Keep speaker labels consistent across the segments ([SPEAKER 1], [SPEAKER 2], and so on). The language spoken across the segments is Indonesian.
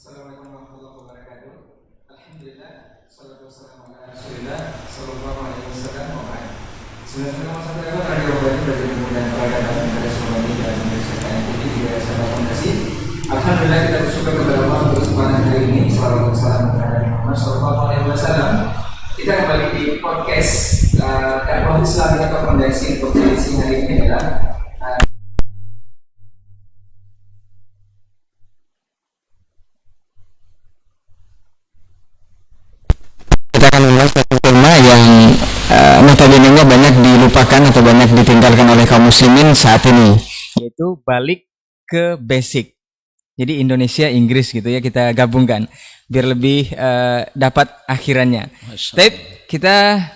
[SPEAKER 1] Assalamualaikum warahmatullahi wabarakatuh. Alhamdulillah, salatu wassalamu ala Rasulillah sallallahu alaihi wasallam wa ba'd. Sebelumnya satu ekor radio Bani bagi kemudian peradaban pada sebuah media dan media ini di Yayasan Fondasi. Alhamdulillah kita bersyukur kepada Allah untuk kesempatan hari ini. Salawat dan salam kepada Muhammad sallallahu alaihi wasallam. Kita kembali di podcast dakwah Islam atau Fondasi. Untuk edisi hari ini adalah kita akan membahas satu tema yang notabene-nya banyak dilupakan atau banyak ditinggalkan oleh kaum muslimin saat ini, yaitu balik ke basic. Jadi Indonesia Inggris gitu ya, kita gabungkan biar lebih dapat akhirannya. Tapi kita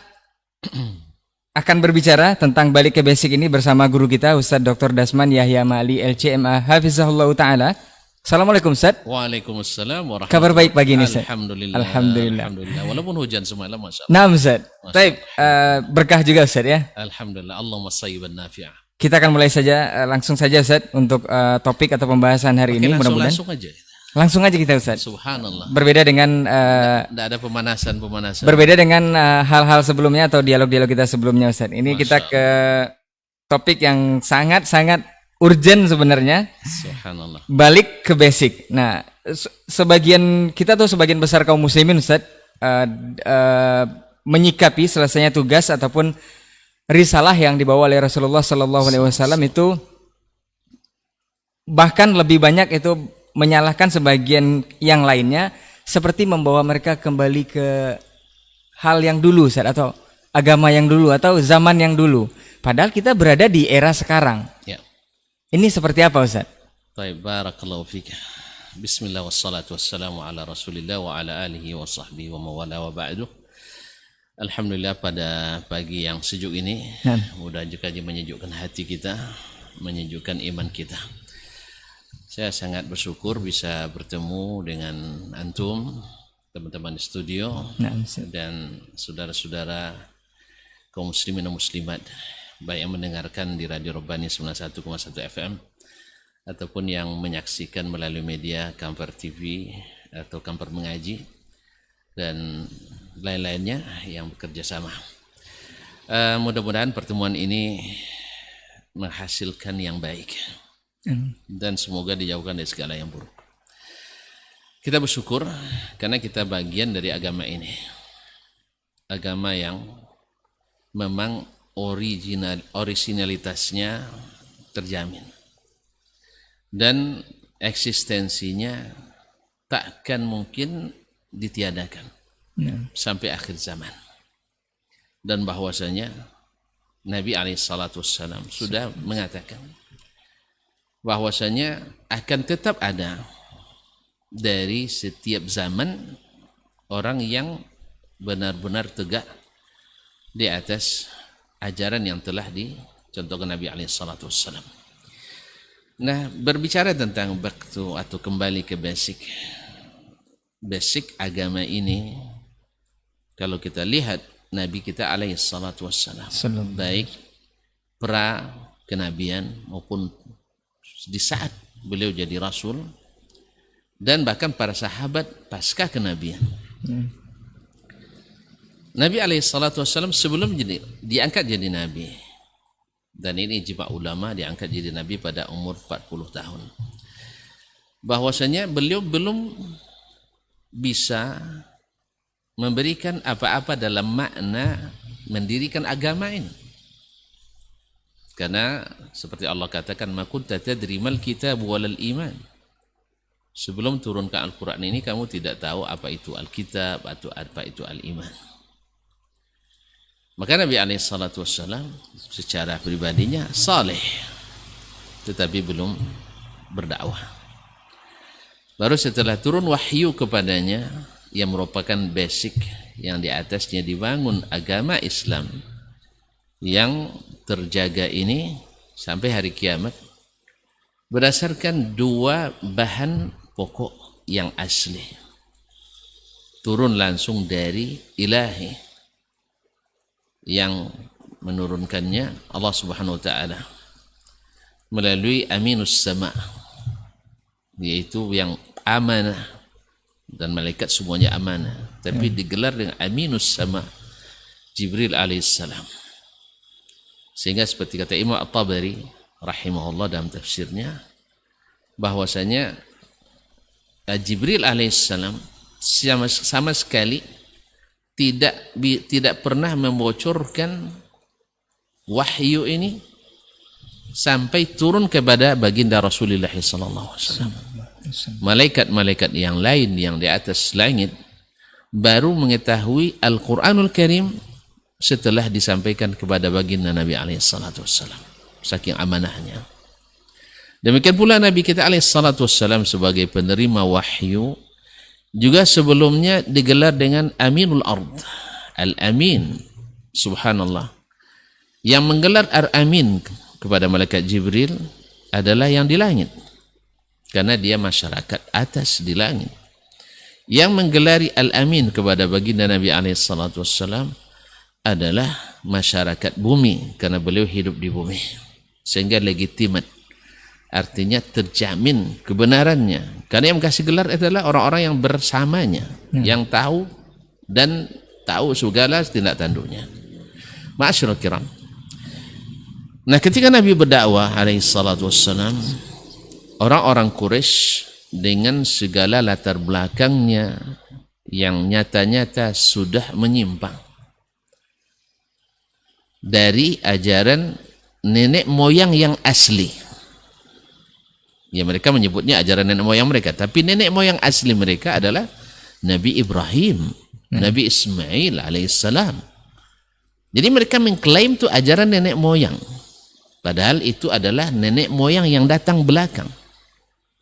[SPEAKER 1] akan berbicara tentang balik ke basic ini bersama guru kita Ustadz Dr. Dasman Yahya Ma'ali LCMA Hafizahullah Ta'ala. Assalamualaikum Ustaz.
[SPEAKER 2] Waalaikumsalam warahmatullahi wabarakatuh.
[SPEAKER 1] Kabar baik pagi ini Ustaz?
[SPEAKER 2] Alhamdulillah.
[SPEAKER 1] Alhamdulillah.
[SPEAKER 2] Alhamdulillah. Walaupun hujan semalam, masya Allah.
[SPEAKER 1] Nah Ustaz, baik, berkah juga Ustaz ya.
[SPEAKER 2] Alhamdulillah. Allahumma sayyiban nafi'ah.
[SPEAKER 1] Kita akan mulai saja, langsung saja Ustaz untuk topik atau pembahasan hari ini. Mudah-mudahan
[SPEAKER 2] langsung aja.
[SPEAKER 1] Langsung aja kita Ustaz.
[SPEAKER 2] Subhanallah.
[SPEAKER 1] Berbeda dengan
[SPEAKER 2] Tidak ada pemanasan.
[SPEAKER 1] berbeda dengan hal-hal sebelumnya atau dialog-dialog kita sebelumnya Ustaz. Ini
[SPEAKER 2] Masya
[SPEAKER 1] kita ke topik yang sangat-sangat urgent sebenarnya.
[SPEAKER 2] Subhanallah.
[SPEAKER 1] Balik ke basic. Nah, sebagian besar kaum muslimin Ustaz menyikapi selesainya tugas ataupun risalah yang dibawa oleh Rasulullah sallallahu alaihi wasallam itu bahkan lebih banyak itu menyalahkan sebagian yang lainnya, seperti membawa mereka kembali ke hal yang dulu Ustaz, atau agama yang dulu atau zaman yang dulu. Padahal kita berada di era sekarang.
[SPEAKER 2] Ya.
[SPEAKER 1] Ini seperti apa Ustaz?
[SPEAKER 2] Baik, barakallahu fika. Bismillah wassalatu wassalamu ala Rasulillah wa ala alihi wa sahbihi wa mawala wa ba'du. Alhamdulillah, pada pagi yang sejuk ini, mudah juga menyejukkan hati kita, menyejukkan iman kita. Saya sangat bersyukur bisa bertemu dengan antum, teman-teman di studio, dan saudara-saudara kaum muslimin dan muslimat, baik yang mendengarkan di Radio Rabbani 91,1 FM ataupun yang menyaksikan melalui media Kampar TV atau Kampar Mengaji dan lain-lainnya yang bekerja sama. Mudah-mudahan pertemuan ini menghasilkan yang baik dan semoga dijauhkan dari segala yang buruk. Kita bersyukur karena kita bagian dari agama ini, agama yang memang originalitasnya terjamin dan eksistensinya takkan mungkin ditiadakan sampai akhir zaman, dan bahwasanya Nabi SAW sudah mengatakan bahwasanya akan tetap ada dari setiap zaman orang yang benar-benar tegak di atas ajaran yang telah dicontohkan Nabi SAW. Nah, berbicara tentang waktu atau kembali ke basic agama ini, kalau kita lihat Nabi kita SAW, baik pra kenabian maupun di saat beliau jadi rasul, dan bahkan para sahabat pasca kenabian. Nabi SAW sebelum diangkat jadi nabi, dan ini ijma ulama, diangkat jadi nabi pada umur 40 tahun, bahwasanya beliau belum bisa memberikan apa-apa dalam makna mendirikan agama ini. Karena seperti Allah katakan, ma kunta tadri mal kitab walal iman. Sebelum turunkan Al-Quran ini kamu tidak tahu apa itu Alkitab atau apa itu Al-Iman. Maka Nabi SAW secara pribadinya saleh, tetapi belum berdakwah. Baru setelah turun wahyu kepadanya yang merupakan basic yang di atasnya dibangun agama Islam yang terjaga ini sampai hari kiamat, berdasarkan dua bahan pokok yang asli, turun langsung dari ilahi yang menurunkannya Allah Subhanahu wa taala melalui aminus sama, yaitu yang amanah dan malaikat semuanya amanah, tapi digelar dengan Aminus Sama, Jibril alaihissalam. Sehingga seperti kata Imam At-Tabari rahimahullah dalam tafsirnya, bahwasanya Jibril alaihissalam sama sekali tidak pernah membocorkan wahyu ini sampai turun kepada baginda Rasulullah sallallahu alaihi wasallam. Malaikat-malaikat yang lain yang di atas langit baru mengetahui Al-Qur'anul Karim setelah disampaikan kepada baginda Nabi alaihi salatu wasallam, saking amanahnya. Demikian pula Nabi kita alaihi salatu wasallam sebagai penerima wahyu juga sebelumnya digelar dengan Aminul Ard, Al-Amin, subhanallah. Yang menggelar Al-Amin kepada malaikat Jibril adalah yang di langit, karena dia masyarakat atas di langit. Yang menggelari Al-Amin kepada baginda Nabi SAW adalah masyarakat bumi, karena beliau hidup di bumi, sehingga legitimat, artinya terjamin kebenarannya, karena yang kasih gelar adalah orang-orang yang bersamanya, yang tahu dan tahu segala tindak tanduknya. Ma'asyiral kiram, nah ketika Nabi berdakwah alaihi salatu wassalam, orang-orang Quraisy dengan segala latar belakangnya yang nyata-nyata sudah menyimpang dari ajaran nenek moyang yang asli. Ya, mereka menyebutnya ajaran nenek moyang mereka, tapi nenek moyang asli mereka adalah Nabi Ibrahim, Nabi Ismail alaihissalam. Jadi mereka mengklaim itu ajaran nenek moyang, padahal itu adalah nenek moyang yang datang belakang.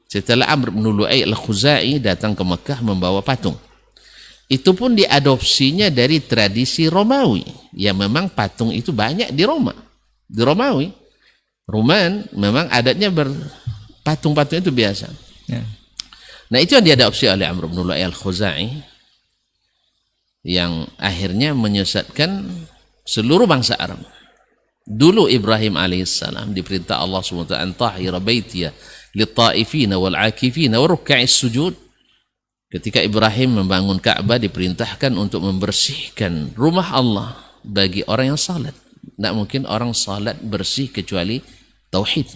[SPEAKER 2] Setelah Amr bin Lu'ay al-Khuzai datang ke Mekah membawa patung, itu pun diadopsinya dari tradisi Romawi. Ya, memang patung itu banyak di Roma, di Romawi. Roman memang adatnya patung-patung itu biasa. Nah, itu yang diadopsi oleh Amr bin Lu'ay al-Khuzai, yang akhirnya menyesatkan seluruh bangsa Arab. Dulu Ibrahim alaihissalam diperintah Allah SWT antahira baitiya lit-ta'ifina wal-'akifina wa ruk'a'is sujud. Ketika Ibrahim membangun Ka'bah, diperintahkan untuk membersihkan rumah Allah bagi orang yang salat. Tidak mungkin orang salat bersih kecuali tauhid.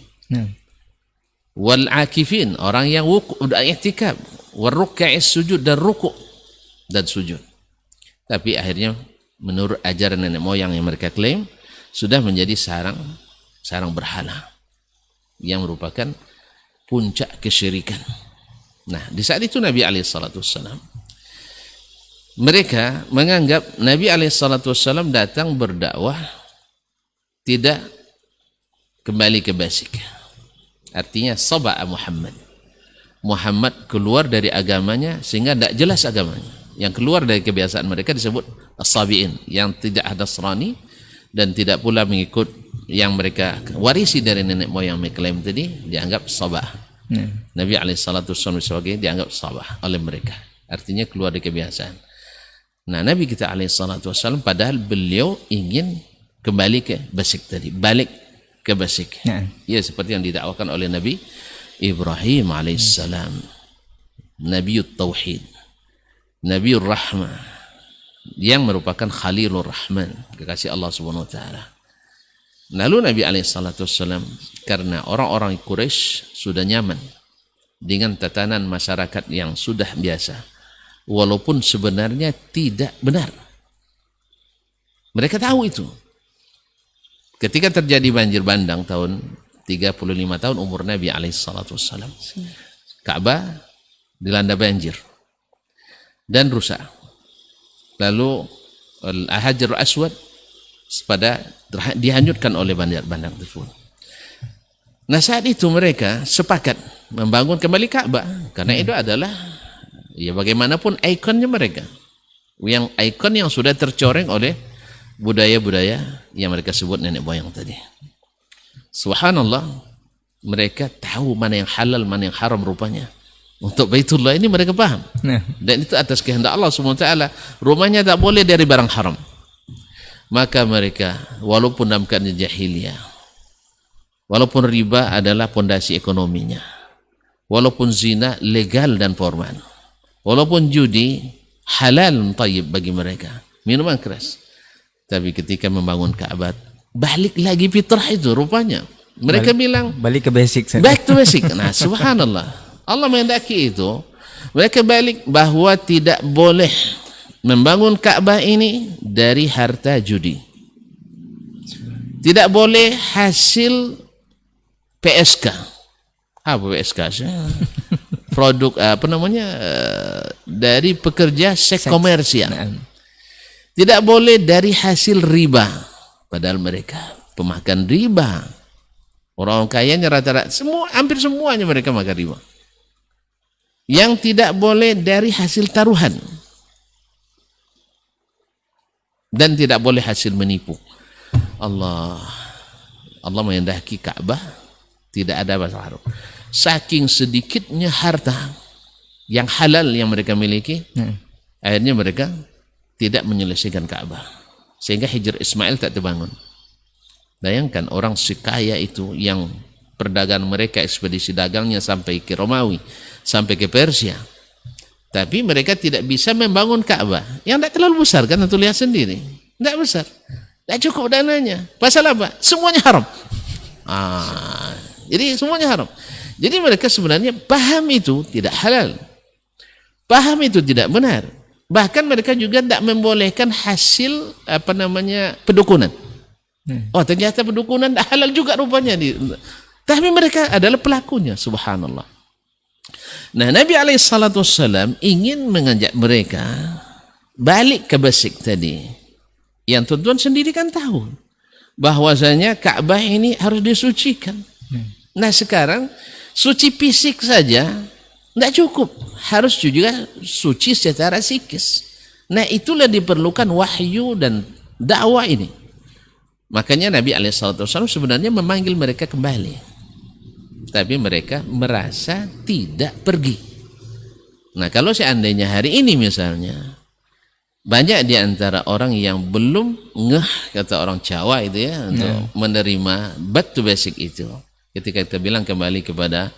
[SPEAKER 2] Wal-'akifin, orang yang i'tikaf, wa ruk'a'is sujud, dan rukuk dan sujud. Tapi akhirnya menurut ajaran nenek moyang yang mereka klaim, sudah menjadi sarang berhala yang merupakan puncak kesyirikan. Nah, di saat itu Nabi alaihissalam, mereka menganggap Nabi alaihissalam datang berdakwah tidak kembali ke basic, artinya saba'a Muhammad keluar dari agamanya sehingga tidak jelas agamanya. Yang keluar dari kebiasaan mereka disebut as-sabi'in, yang tidak ada Nasrani dan tidak pula mengikut yang mereka warisi dari nenek moyang mengklaim tadi, dianggap sabah. Nabi alaihissalam sebagai dianggap sabah oleh mereka, artinya keluar dari kebiasaan. Nah, Nabi kita alaihissalam padahal beliau ingin kembali ke basic tadi, balik ke basic. Ya, seperti yang didakwakan oleh Nabi Ibrahim alaihissalam, Nabiut Tauhid, Nabiur Rahmah, yang merupakan Khalilur Rahman, kekasih Allah Subhanahu wa taala. Lalu Nabi alaihissalam, karena orang-orang Quraisy sudah nyaman dengan tatanan masyarakat yang sudah biasa, walaupun sebenarnya tidak benar. Mereka tahu itu. Ketika terjadi banjir bandang tahun 35 tahun umur Nabi alaihissalam, Ka'bah dilanda banjir dan rusak. Lalu Al-Hajar Aswad dihanyutkan oleh bandang tersebut. Nah, saat itu mereka sepakat membangun kembali Ka'bah, karena itu adalah ya bagaimanapun ikonnya mereka, yang ikon yang sudah tercoreng oleh budaya-budaya yang mereka sebut nenek moyang tadi. Subhanallah, mereka tahu mana yang halal, mana yang haram rupanya. Untuk Baitullah ini mereka paham. Dan itu atas kehendak Allah SWT. Rumahnya tak boleh dari barang haram. Maka mereka, walaupun dalam keadaan jahiliyah, walaupun riba adalah pondasi ekonominya, walaupun zina legal dan formal, Walaupun judi halal tayyib bagi mereka, minuman keras. Tapi ketika membangun Ka'bah, balik lagi fitrah itu rupanya. Mereka bilang
[SPEAKER 1] balik ke basic.
[SPEAKER 2] Back to basic. Nah, subhanallah. Allah menghendaki itu. Mereka balik bahwa tidak boleh membangun Ka'bah ini dari harta judi. Tidak boleh hasil PSK. Apa PSK? Produk dari pekerja seks komersial. Tidak boleh dari hasil riba. Padahal mereka pemakan riba. Orang kayanya rata-rata hampir semuanya mereka makan riba. Yang tidak boleh dari hasil taruhan. Dan tidak boleh hasil menipu. Allah menghendaki Ka'bah tidak ada bahasa haram. Saking sedikitnya harta yang halal yang mereka miliki, akhirnya mereka tidak menyelesaikan Ka'bah, sehingga Hijr Ismail tak terbangun. Bayangkan orang sekaya itu yang perdagangan mereka, ekspedisi dagangnya sampai ke Romawi, sampai ke Persia, tapi mereka tidak bisa membangun Ka'bah yang tidak terlalu besar kan, untuk lihat sendiri, tidak besar, tidak cukup dananya. Pasal apa? Semuanya haram. Jadi semuanya haram. Jadi mereka sebenarnya paham itu tidak halal, paham itu tidak benar. Bahkan mereka juga tidak membolehkan hasil pedukunan. Oh, ternyata pedukunan tidak halal juga rupanya. Tapi mereka adalah pelakunya, subhanallah. Nah, Nabi SAW ingin mengajak mereka balik ke basic tadi. Yang tuan-tuan sendiri kan tahu bahwasanya Ka'bah ini harus disucikan. Nah, sekarang suci fisik saja tidak cukup, harus juga suci secara psikis. Nah, itulah diperlukan wahyu dan dakwah ini. Makanya Nabi SAW sebenarnya memanggil mereka kembali, tapi mereka merasa tidak pergi. Nah, kalau seandainya hari ini misalnya banyak di antara orang yang belum ngeh, kata orang Jawa itu ya, untuk menerima back to basic itu. Ketika kita bilang kembali kepada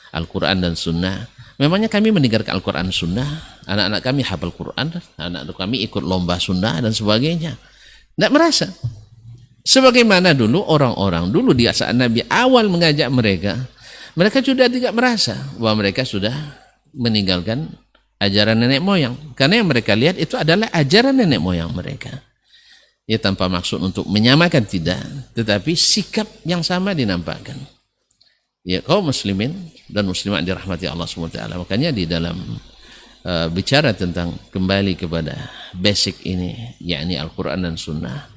[SPEAKER 2] Al-Quran dan Sunnah, memangnya kami meninggalkan Al-Quran Sunnah, anak-anak kami hafal Quran, anak-anak kami ikut lomba Sunnah dan sebagainya. Tidak merasa. Sebagaimana dulu orang-orang dulu di saat Nabi awal mengajak mereka, mereka sudah tidak merasa bahwa mereka sudah meninggalkan ajaran nenek moyang. Karena yang mereka lihat itu adalah ajaran nenek moyang mereka. Ya, tanpa maksud untuk menyamakan tidak, tetapi sikap yang sama dinampakkan. Ya, kaum muslimin dan muslimat dirahmati Allah SWT. Makanya di dalam bicara tentang kembali kepada basic ini, yakni Al-Quran dan Sunnah,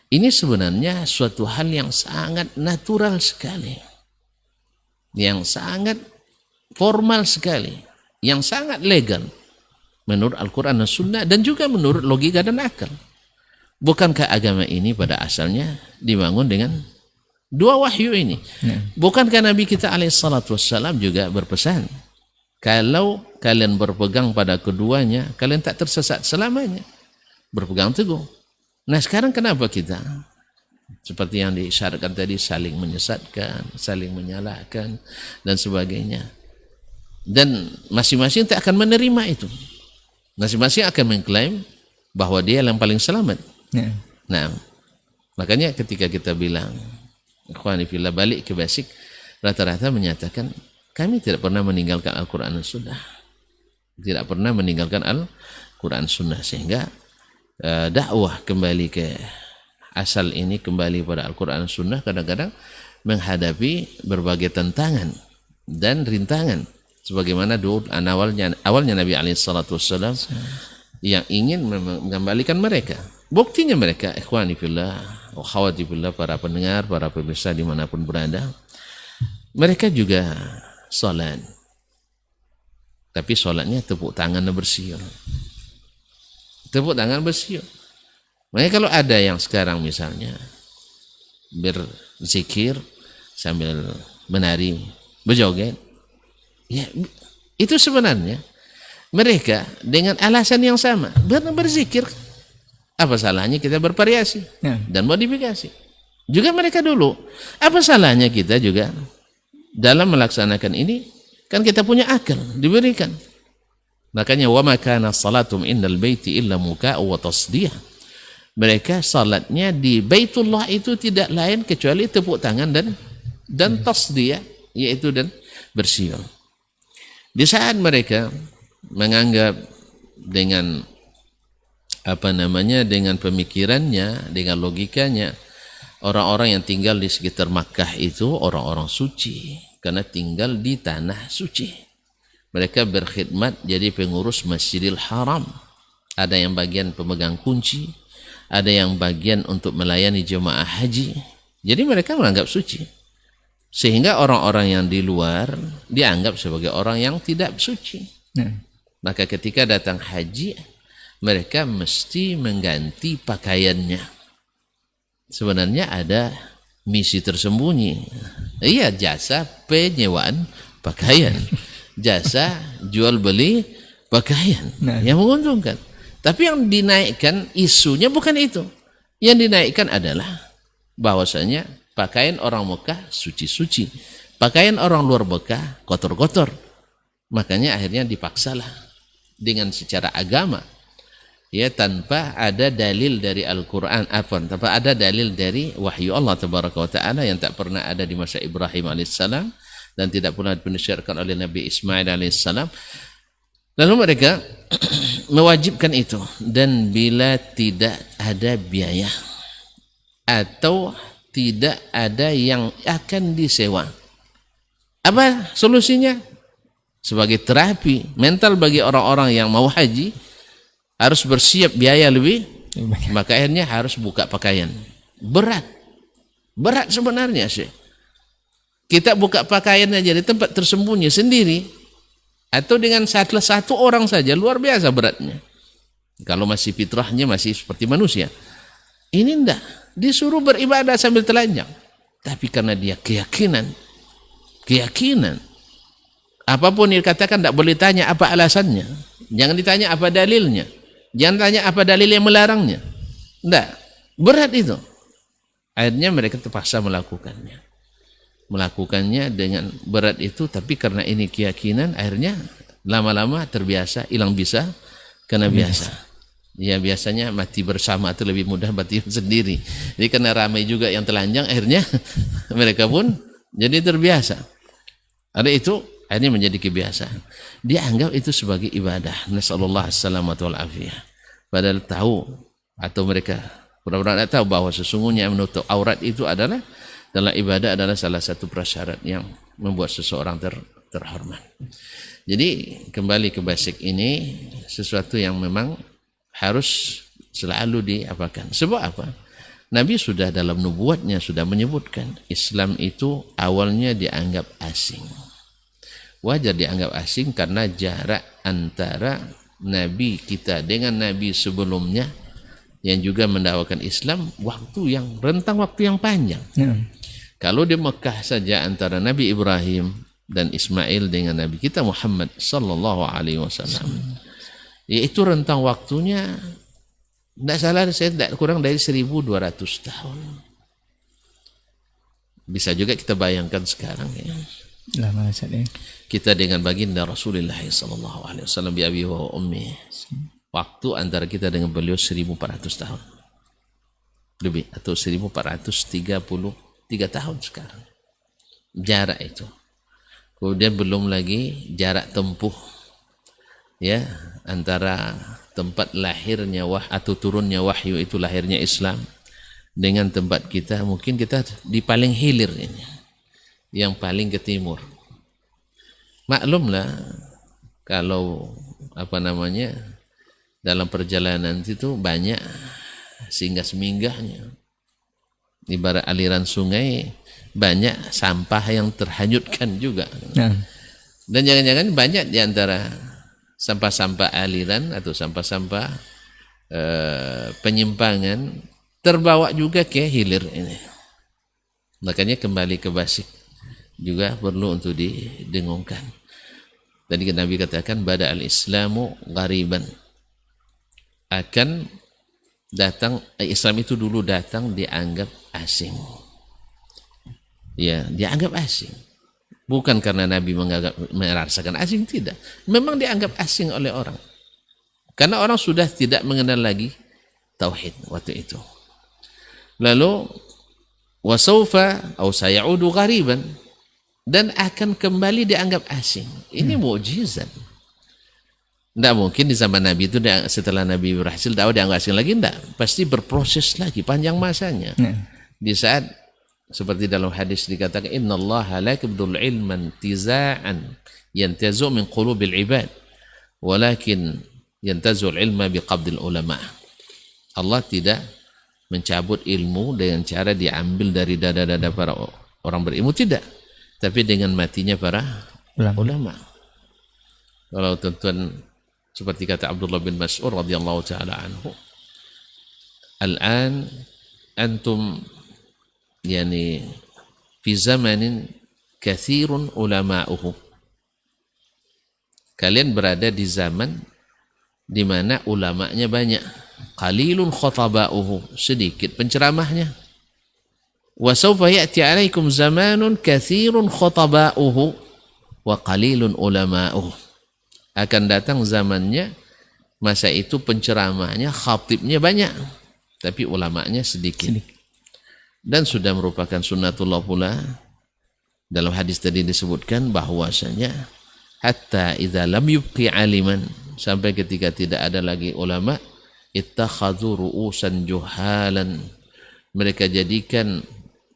[SPEAKER 2] ini sebenarnya suatu hal yang sangat natural sekali, yang sangat formal sekali, yang sangat legal menurut Al-Quran dan Sunnah, dan juga menurut logika dan akal. Bukankah agama ini pada asalnya dibangun dengan dua wahyu ini? Bukankah Nabi kita alaihissalam juga berpesan, kalau kalian berpegang pada keduanya, kalian tak tersesat selamanya. Berpegang teguh. Nah, sekarang kenapa kita seperti yang disyaratkan tadi, saling menyesatkan, saling menyalahkan dan sebagainya, dan masing-masing tak akan menerima itu. Masing-masing akan mengklaim bahwa dia yang paling selamat. Nah, makanya ketika kita bilang ikhwani fillah balik ke basic, rata-rata menyatakan kami tidak pernah meninggalkan Al-Quran dan Sunnah, tidak pernah meninggalkan Al-Quran Sunnah, sehingga dakwah kembali ke asal ini, kembali pada Al-Quran dan Sunnah, kadang-kadang menghadapi berbagai tantangan dan rintangan, sebagaimana dulu awalnya Nabi SAW yang ingin mengembalikan mereka. Buktinya mereka, ikhwani fillah, akhwati fillah, para pendengar, para pemirsa dimanapun berada, mereka juga sholat, tapi sholatnya tepuk tangan bersiul, tepuk tangan bersiul. Makanya kalau ada yang sekarang misalnya berzikir sambil menari, berjoget, ya itu sebenarnya mereka dengan alasan yang sama, berzikir. Apa salahnya kita bervariasi dan modifikasi? Juga mereka dulu, apa salahnya kita juga dalam melaksanakan ini? Kan kita punya akal, diberikan. Makanya wa ma kana salatum indal baiti illa muka'u wa tasdiyah. Mereka salatnya di Baitullah itu tidak lain kecuali tepuk tangan dan tasdiyah, yaitu dan bersiul. Di saat mereka menganggap dengan dengan pemikirannya, dengan logikanya, orang-orang yang tinggal di sekitar Makkah itu orang-orang suci karena tinggal di tanah suci. Mereka berkhidmat jadi pengurus Masjidil Haram. Ada yang bagian pemegang kunci, ada yang bagian untuk melayani jemaah haji. Jadi mereka menganggap suci. Sehingga orang-orang yang di luar dianggap sebagai orang yang tidak suci. Maka ketika datang haji, mereka mesti mengganti pakaiannya. Sebenarnya ada misi tersembunyi. Iya, jasa penyewaan pakaian. Jasa jual beli pakaian yang menguntungkan. Tapi yang dinaikkan isunya bukan itu. Yang dinaikkan adalah bahwasanya pakaian orang Mekah suci-suci, pakaian orang luar Mekah kotor-kotor. Makanya akhirnya dipaksalah dengan secara agama, ya, tanpa ada dalil dari Al-Quran, tanpa ada dalil dari wahyu Allah Tabaraka wa Ta'ala yang tak pernah ada di masa Ibrahim alaihissalam dan tidak pernah disyariatkan oleh Nabi Ismail alaihissalam. Lalu mereka mewajibkan itu, dan bila tidak ada biaya atau tidak ada yang akan disewa, apa solusinya? Sebagai terapi mental bagi orang-orang yang mau haji, harus bersiap biaya lebih, maka akhirnya harus buka pakaian. Berat sebenarnya sih. Kita buka pakaian aja di tempat tersembunyi sendiri, atau dengan satu orang saja, luar biasa beratnya. Kalau masih fitrahnya masih seperti manusia. Ini enggak, disuruh beribadah sambil telanjang. Tapi karena dia keyakinan, apapun yang dikatakan tidak boleh tanya apa alasannya, jangan ditanya apa dalilnya, jangan tanya apa dalil yang melarangnya. Enggak, berat itu. Akhirnya mereka terpaksa melakukannya dengan berat itu. Tapi karena ini keyakinan, akhirnya lama-lama terbiasa, hilang bisa karena biasa. Ya, biasanya mati bersama itu lebih mudah mati sendiri. Jadi karena ramai juga yang telanjang, akhirnya mereka pun jadi terbiasa. Ada itu, akhirnya menjadi kebiasaan. Dia anggap itu sebagai ibadah. Nasallallahu alaihi wasallam. Padahal tahu, atau mereka benar-benar tahu bahwa sesungguhnya menutup aurat itu adalah dalam ibadah adalah salah satu prasyarat yang membuat seseorang terhormat. Jadi kembali ke basic ini, sesuatu yang memang harus selalu diapakan. Sebab apa? Nabi sudah dalam nubuatnya sudah menyebutkan Islam itu awalnya dianggap asing. Wajar dianggap asing karena jarak antara Nabi kita dengan Nabi sebelumnya yang juga mendakwakan Islam rentang waktu yang panjang. Kalau di Mekah saja antara Nabi Ibrahim dan Ismail dengan Nabi kita Muhammad sallallahu alaihi wasallam, yaitu rentang waktunya tidak salah saya tidak kurang dari 1200 tahun. Bisa juga kita bayangkan sekarang ya.
[SPEAKER 1] Lama sekali.
[SPEAKER 2] Kita dengan baginda Rasulullah sallallahu alaihi wasallam bi abi wa ummi. Waktu antara kita dengan beliau 1400 tahun. Lebih, atau 1433 tahun sekarang. Jarak itu. Kemudian belum lagi jarak tempuh ya antara tempat lahirnya atau turunnya wahyu itu, lahirnya Islam, dengan tempat kita. Mungkin kita di paling hilir ini, yang paling ke timur. Maklumlah kalau dalam perjalanan itu banyak singgah-seminggahnya. Ibarat aliran sungai, banyak sampah yang terhanyutkan juga. Dan jangan-jangan banyak di antara sampah-sampah aliran atau sampah-sampah penyimpangan terbawa juga ke hilir ini. Makanya kembali ke basic juga perlu untuk didengungkan. Tadi Nabi katakan bada al-islamu ghariban, akan datang, Islam itu dulu datang dianggap asing. Ya, dianggap asing. Bukan karena Nabi merasakan asing, tidak. Memang dianggap asing oleh orang. Karena orang sudah tidak mengenal lagi tauhid waktu itu. Lalu wasaufa atau sayaudu ghariban, dan akan kembali dianggap asing. Ini mukjizat. Tidak mungkin di zaman Nabi itu setelah Nabi berhasil dakwah dianggap asing lagi, tidak. Pasti berproses lagi panjang masanya. Di saat seperti dalam hadis dikatakan innallaha la yaqbidul ilman tiza'an yantazu min qulubil ibad walakin yantazul ilma biqabdil ulama. Allah tidak mencabut ilmu dengan cara diambil dari dada-dada para orang berilmu, tidak, tapi dengan matinya para ulama. Kalau tuan-tuan seperti kata Abdullah bin Mas'ud radhiyallahu taala anhu, al-an antum yani fi zamanin katsirun ulama'uhu, kalian berada di zaman di mana ulamanya banyak, qalilun khataba'uhu, sedikit penceramahnya. Wa sawfa ya'ti 'alaikum zamanun katsirun khataba'uhu wa qalilun ulama'uhu, akan datang zamannya, masa itu penceramahnya, khatibnya banyak, tapi ulamanya sedikit. Dan sudah merupakan sunnatullah pula, dalam hadis tadi disebutkan bahwasanya hatta idza lam yubqi aliman, sampai ketika tidak ada lagi ulama, ittakhadhu ru'usan juhalan, mereka jadikan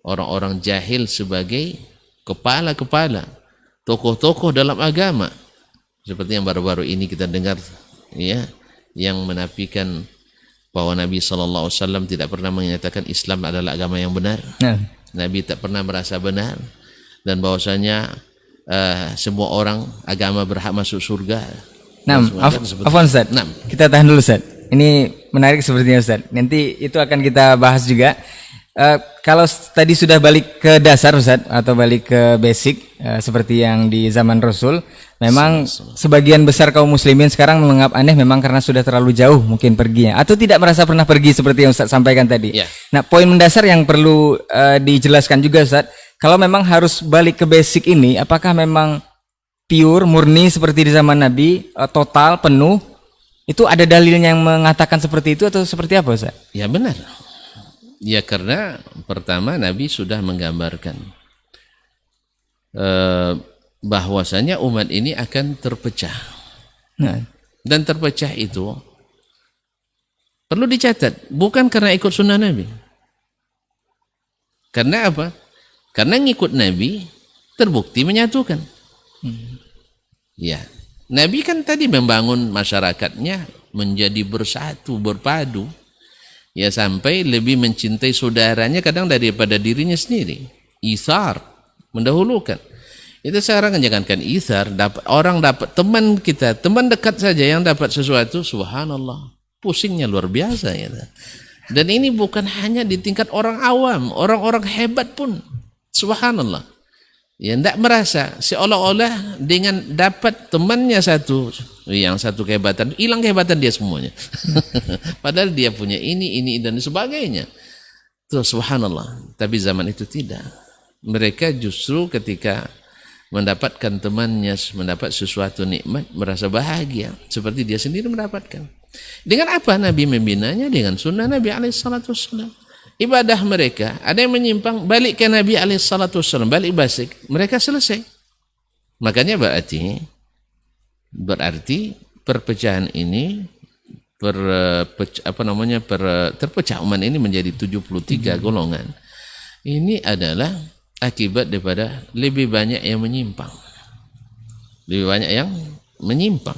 [SPEAKER 2] orang-orang jahil sebagai kepala-kepala, tokoh-tokoh dalam agama, seperti yang baru-baru ini kita dengar, ya, yang menafikan bahwa Nabi SAW tidak pernah menyatakan Islam adalah agama yang benar. Nabi tak pernah merasa benar, dan bahwasanya semua orang agama berhak masuk surga.
[SPEAKER 1] Afwan Ustaz, kita tahan dulu Ustaz. Ini menarik sepertinya Ustaz. Nanti itu akan kita bahas juga. Kalau tadi sudah balik ke dasar Ustaz, atau balik ke basic, seperti yang di zaman Rasul, memang sebagian besar kaum muslimin sekarang menganggap aneh memang karena sudah terlalu jauh mungkin perginya, atau tidak merasa pernah pergi seperti yang Ustaz sampaikan tadi. Nah, poin mendasar yang perlu dijelaskan juga Ustaz, kalau memang harus balik ke basic ini, apakah memang pure, murni seperti di zaman Nabi, total, penuh, itu ada dalilnya yang mengatakan seperti itu atau seperti apa Ustaz?
[SPEAKER 2] Ya benar. Ya karena pertama Nabi sudah menggambarkan bahwasanya umat ini akan terpecah. Dan terpecah itu perlu dicatat, bukan karena ikut sunnah Nabi. Karena apa? Karena ngikut Nabi terbukti menyatukan. Ya, Nabi kan tadi membangun masyarakatnya menjadi bersatu, berpadu. Ya, sampai lebih mencintai saudaranya kadang daripada dirinya sendiri. Ithar, mendahulukan. Itu sekarang kan jangankan ithar, orang dapat teman kita, teman dekat saja yang dapat sesuatu, subhanallah, pusingnya luar biasa ya. Dan ini bukan hanya di tingkat orang awam, orang-orang hebat pun, subhanallah. Ya, tidak merasa seolah-olah dengan dapat temannya satu, yang satu kehebatan, hilang kehebatan dia semuanya. Padahal dia punya ini dan sebagainya. Tuh subhanallah. Tapi zaman itu tidak. Mereka justru ketika mendapatkan temannya, mendapat sesuatu nikmat, merasa bahagia seperti dia sendiri mendapatkan. Dengan apa Nabi membinanya? Dengan sunnah Nabi SAW. Ibadah mereka ada yang menyimpang, balik ke Nabi SAW, balik basic, mereka selesai. Makanya berarti perpecahan ini, terpecah umat ini menjadi 73 golongan. Ini adalah akibat daripada lebih banyak yang menyimpang. Lebih banyak yang menyimpang.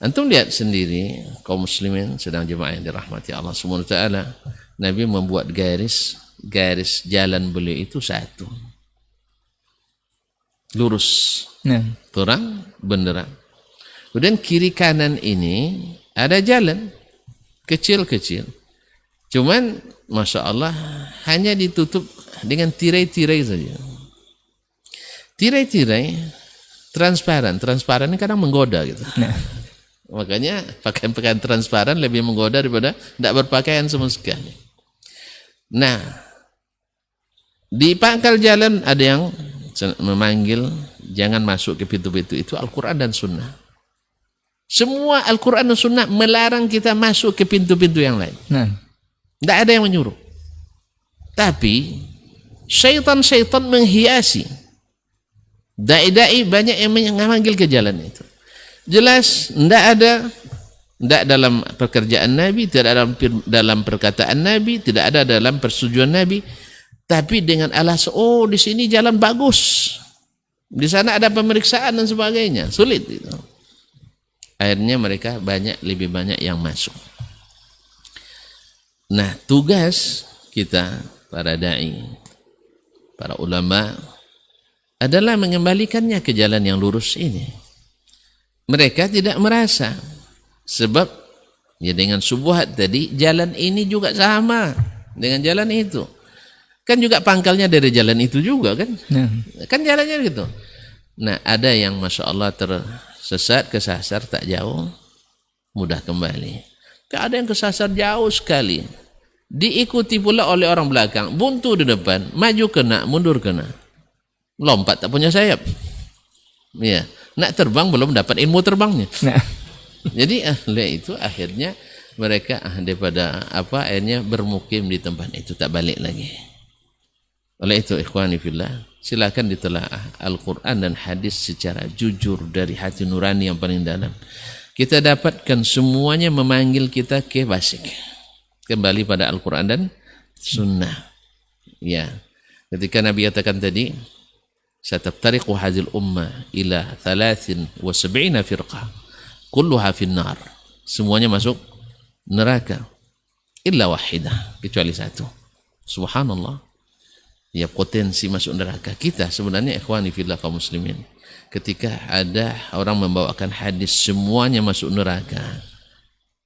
[SPEAKER 2] Antum lihat sendiri, kaum muslimin sedang jemaah yang dirahmati Allah Subhanahu wa taala. Nabi membuat garis jalan beliau itu satu, lurus, terang benderang. Kemudian kiri kanan ini ada jalan kecil-kecil, cuman masya Allah hanya ditutup dengan tirai-tirai saja. Tirai-tirai transparan ini kadang menggoda gitu. Makanya pakaian transparan lebih menggoda daripada tidak berpakaian sama sekali. Nah, di pangkal jalan ada yang memanggil jangan masuk ke pintu-pintu itu Al-Quran dan Sunnah. Semua Al-Quran dan Sunnah melarang kita masuk ke pintu-pintu yang lain. Tidak ada yang menyuruh. Tapi syaitan-syaitan menghiasi. Dai-dai banyak yang memanggil ke jalan itu. Jelas tidak dalam pekerjaan Nabi, tidak dalam perkataan Nabi, tidak ada dalam persetujuan Nabi. Tapi dengan alasan, oh di sini jalan bagus, di sana ada pemeriksaan dan sebagainya, sulit itu. Akhirnya mereka lebih banyak yang masuk. Nah, tugas kita para dai, para ulama adalah mengembalikannya ke jalan yang lurus ini. Mereka tidak merasa, sebab ya dengan syubhat tadi jalan ini juga sama dengan jalan itu. Kan juga pangkalnya dari jalan itu juga kan? Kan jalannya gitu. Nah, ada yang Masya Allah tersesat, kesasar tak jauh, mudah kembali. Ada yang kesasar jauh sekali, diikuti pula oleh orang belakang, buntu di depan, maju kena, mundur kena, lompat tak punya sayap. Ya, nak terbang belum dapat ilmu terbangnya. Jadi itu akhirnya mereka daripada akhirnya bermukim di tempat itu, tak balik lagi. Oleh itu ikhwani fillah, silakan ditelaah Al-Quran dan hadis secara jujur dari hati nurani yang paling dalam. Kita dapatkan semuanya memanggil kita ke basic, kembali pada Al-Quran dan Sunnah. Ya, ketika Nabi katakan tadi, "Sataftariqu hadhil ummah ila 73 firqah, kulluha finnar." Semuanya masuk neraka, illa wahidah, kecuali satu. Subhanallah. Ya, potensi masuk neraka kita sebenarnya ikhwani fillah kaum muslimin. Ketika ada orang membawakan hadis semuanya masuk neraka,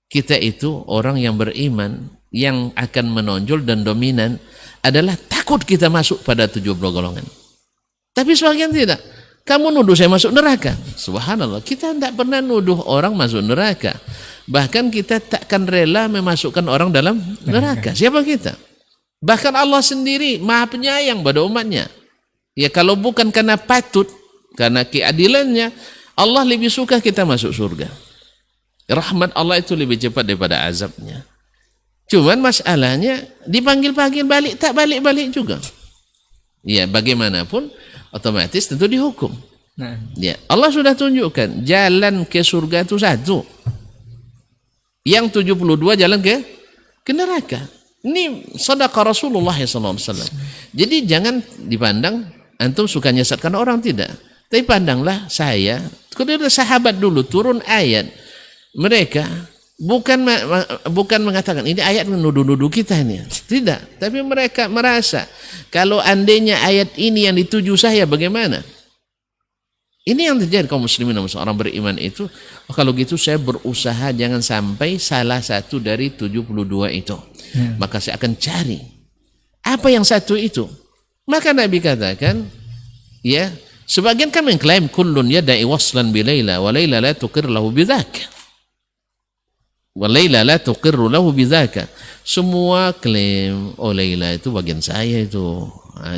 [SPEAKER 2] kita itu orang yang beriman yang akan menonjol dan dominan adalah takut kita masuk pada 70 golongan. Tapi sebagian tidak. Kamu nuduh saya masuk neraka. Subhanallah, kita tidak pernah nuduh orang masuk neraka. Bahkan kita takkan rela memasukkan orang dalam neraka. Siapa kita? Bahkan Allah sendiri maha penyayang pada umatnya. Ya, kalau bukan karena patut, karena keadilannya, Allah lebih suka kita masuk surga. Rahmat Allah itu lebih cepat daripada azabnya. Cuman masalahnya dipanggil-panggil balik, tak balik-balik juga. Ya, bagaimanapun otomatis tentu dihukum. Ya, Allah sudah tunjukkan jalan ke surga itu satu. Yang 72 jalan ke neraka. Ini sedekah Rasulullah SAW. Jadi jangan dipandang antum suka nyesatkan orang, tidak. Tapi pandanglah saya, kalau sahabat dulu turun ayat, mereka bukan mengatakan ini ayat menuduh-nuduh kita ini. Tidak, tapi mereka merasa kalau andainya ayat ini yang dituju saya bagaimana? Ini yang terjadi kaum muslimin dan orang beriman itu. Kalau gitu saya berusaha jangan sampai salah satu dari 72 itu. Maka saya akan cari apa yang satu itu. Maka Nabi katakan, ya, sebagian kan mengklaim kullun yada'i waslan bi Laila wa Laila la tuqir lahu bidzaka. Wa Laila la tuqir lahu bidzaka. Semua klaim, oh Laila itu bagian saya itu.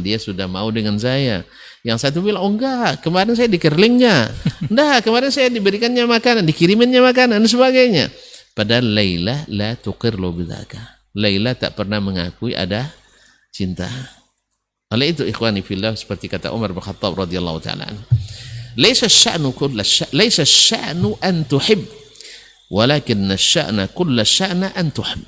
[SPEAKER 2] Dia sudah mau dengan saya. Yang satu bilang, oh enggak, kemarin saya dikerlingnya. Enggak, kemarin saya diberikannya makanan, dikiriminnya makanan dan sebagainya. Padahal Laila la tuqir lahu bidzaka. Laila tak pernah mengakui ada cinta. Oleh itu ikhwani fillah, seperti kata Umar bin Khattab radhiyallahu taala, "Laisa asy-sya'nu an tuhib, walakin asy-sya'na kullu sya'na an tuhib."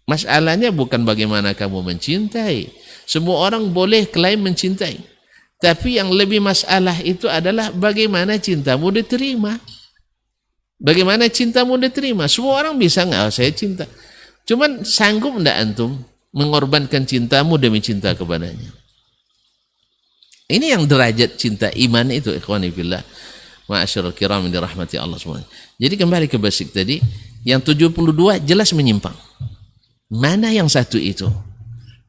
[SPEAKER 2] Masalahnya bukan bagaimana kamu mencintai. Semua orang boleh klaim mencintai. Tapi yang lebih masalah itu adalah bagaimana cintamu diterima. Bagaimana cintamu diterima. Semua orang bisa enggak, saya cinta. Cuman sanggup enggak antum mengorbankan cintamu demi cinta kepadanya? Ini yang derajat cinta iman itu ikhwani fillah. Ma'asyiral kiram yang dirahmati Allah semua. Jadi kembali ke basic tadi, yang 72 jelas menyimpang. Mana yang satu itu?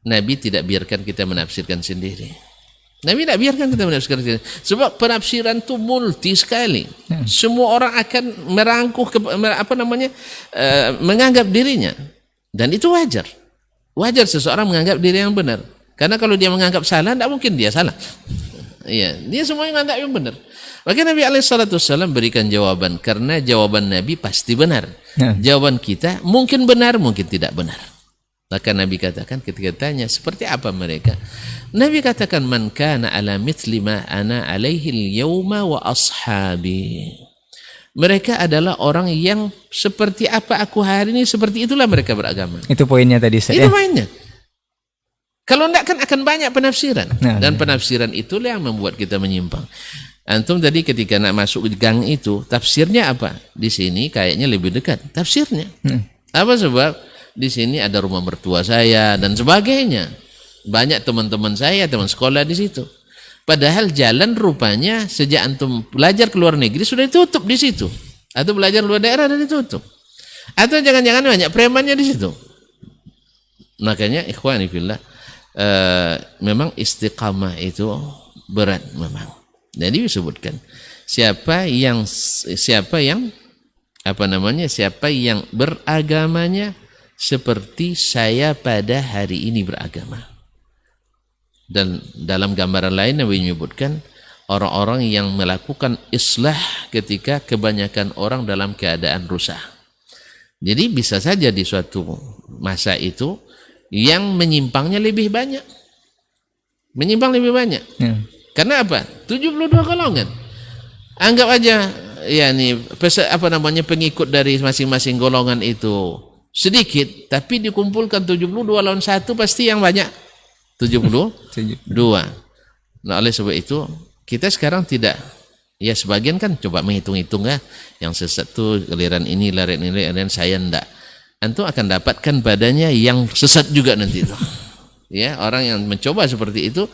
[SPEAKER 2] Nabi tidak biarkan kita menafsirkan sendiri. Nabi tidak biarkan kita menafsirkan sendiri. Sebab penafsiran itu multi sekali. Semua orang akan merangkuh menganggap dirinya. Dan itu wajar. Wajar seseorang menganggap diri yang benar. Karena kalau dia menganggap salah, tidak mungkin dia salah. Iya, dia semuanya nganggap yang benar. Maka Nabi SAW berikan jawaban, karena jawaban Nabi pasti benar. Jawaban kita mungkin benar, mungkin tidak benar. Maka Nabi katakan ketika tanya seperti apa mereka, Nabi katakan, man kana ala mithli ma ana alaihi al-yawma wa ashabi. Mereka adalah orang yang seperti apa aku hari ini, seperti itulah mereka beragama.
[SPEAKER 1] Itu poinnya tadi saya.
[SPEAKER 2] Itu poinnya. Kalau enggak kan akan banyak penafsiran. Dan penafsiran itulah yang membuat kita menyimpang. Antum tadi ketika nak masuk ke gang itu, tafsirnya apa? Di sini kayaknya lebih dekat. Tafsirnya. Apa sebab? Di sini ada rumah mertua saya dan sebagainya. Banyak teman-teman saya, teman sekolah di situ. Padahal jalan rupanya sejak antum belajar ke luar negeri sudah ditutup di situ. Atau belajar luar daerah sudah ditutup. Atau jangan-jangan banyak premannya di situ. Makanya ikhwani fillah, memang istiqamah itu berat memang. Jadi disebutkan siapa yang beragamanya seperti saya pada hari ini beragama. Dan dalam gambaran lain Nabi menyebutkan orang-orang yang melakukan islah ketika kebanyakan orang dalam keadaan rusak. Jadi bisa saja di suatu masa itu yang menyimpangnya lebih banyak. Menyimpang lebih banyak. Karena apa? 72 golongan. Anggap aja pengikut dari masing-masing golongan itu sedikit, tapi dikumpulkan 72 lawan 1 pasti yang banyak 72. Nah, oleh sebab itu kita sekarang tidak, ya sebagian kan coba menghitung-hitung ya, yang sesat tuh giliran ini larian saya ndak. Antum akan dapatkan badannya yang sesat juga nanti itu. Ya, orang yang mencoba seperti itu,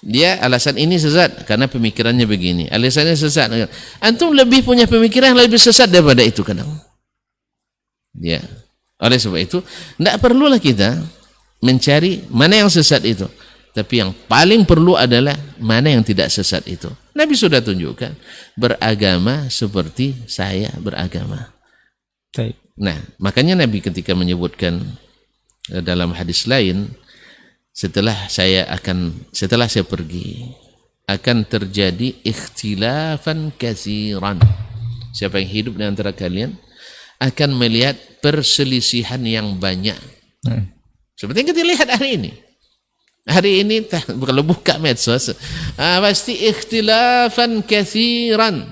[SPEAKER 2] dia alasan ini sesat karena pemikirannya begini, alasannya sesat. Antum lebih punya pemikiran yang lebih sesat daripada itu kadang. Ya, oleh sebab itu tidak perlulah kita mencari mana yang sesat itu, tapi yang paling perlu adalah mana yang tidak sesat itu. Nabi sudah tunjukkan, beragama seperti saya beragama.
[SPEAKER 1] Baik.
[SPEAKER 2] Nah, makanya Nabi ketika menyebutkan dalam hadis lain, setelah saya pergi akan terjadi ikhtilafan katsiran. Siapa yang hidup di antara kalian akan melihat perselisihan yang banyak. Seperti yang kita lihat hari ini. Hari ini kalau buka medsos pasti ikhtilafan katsiran.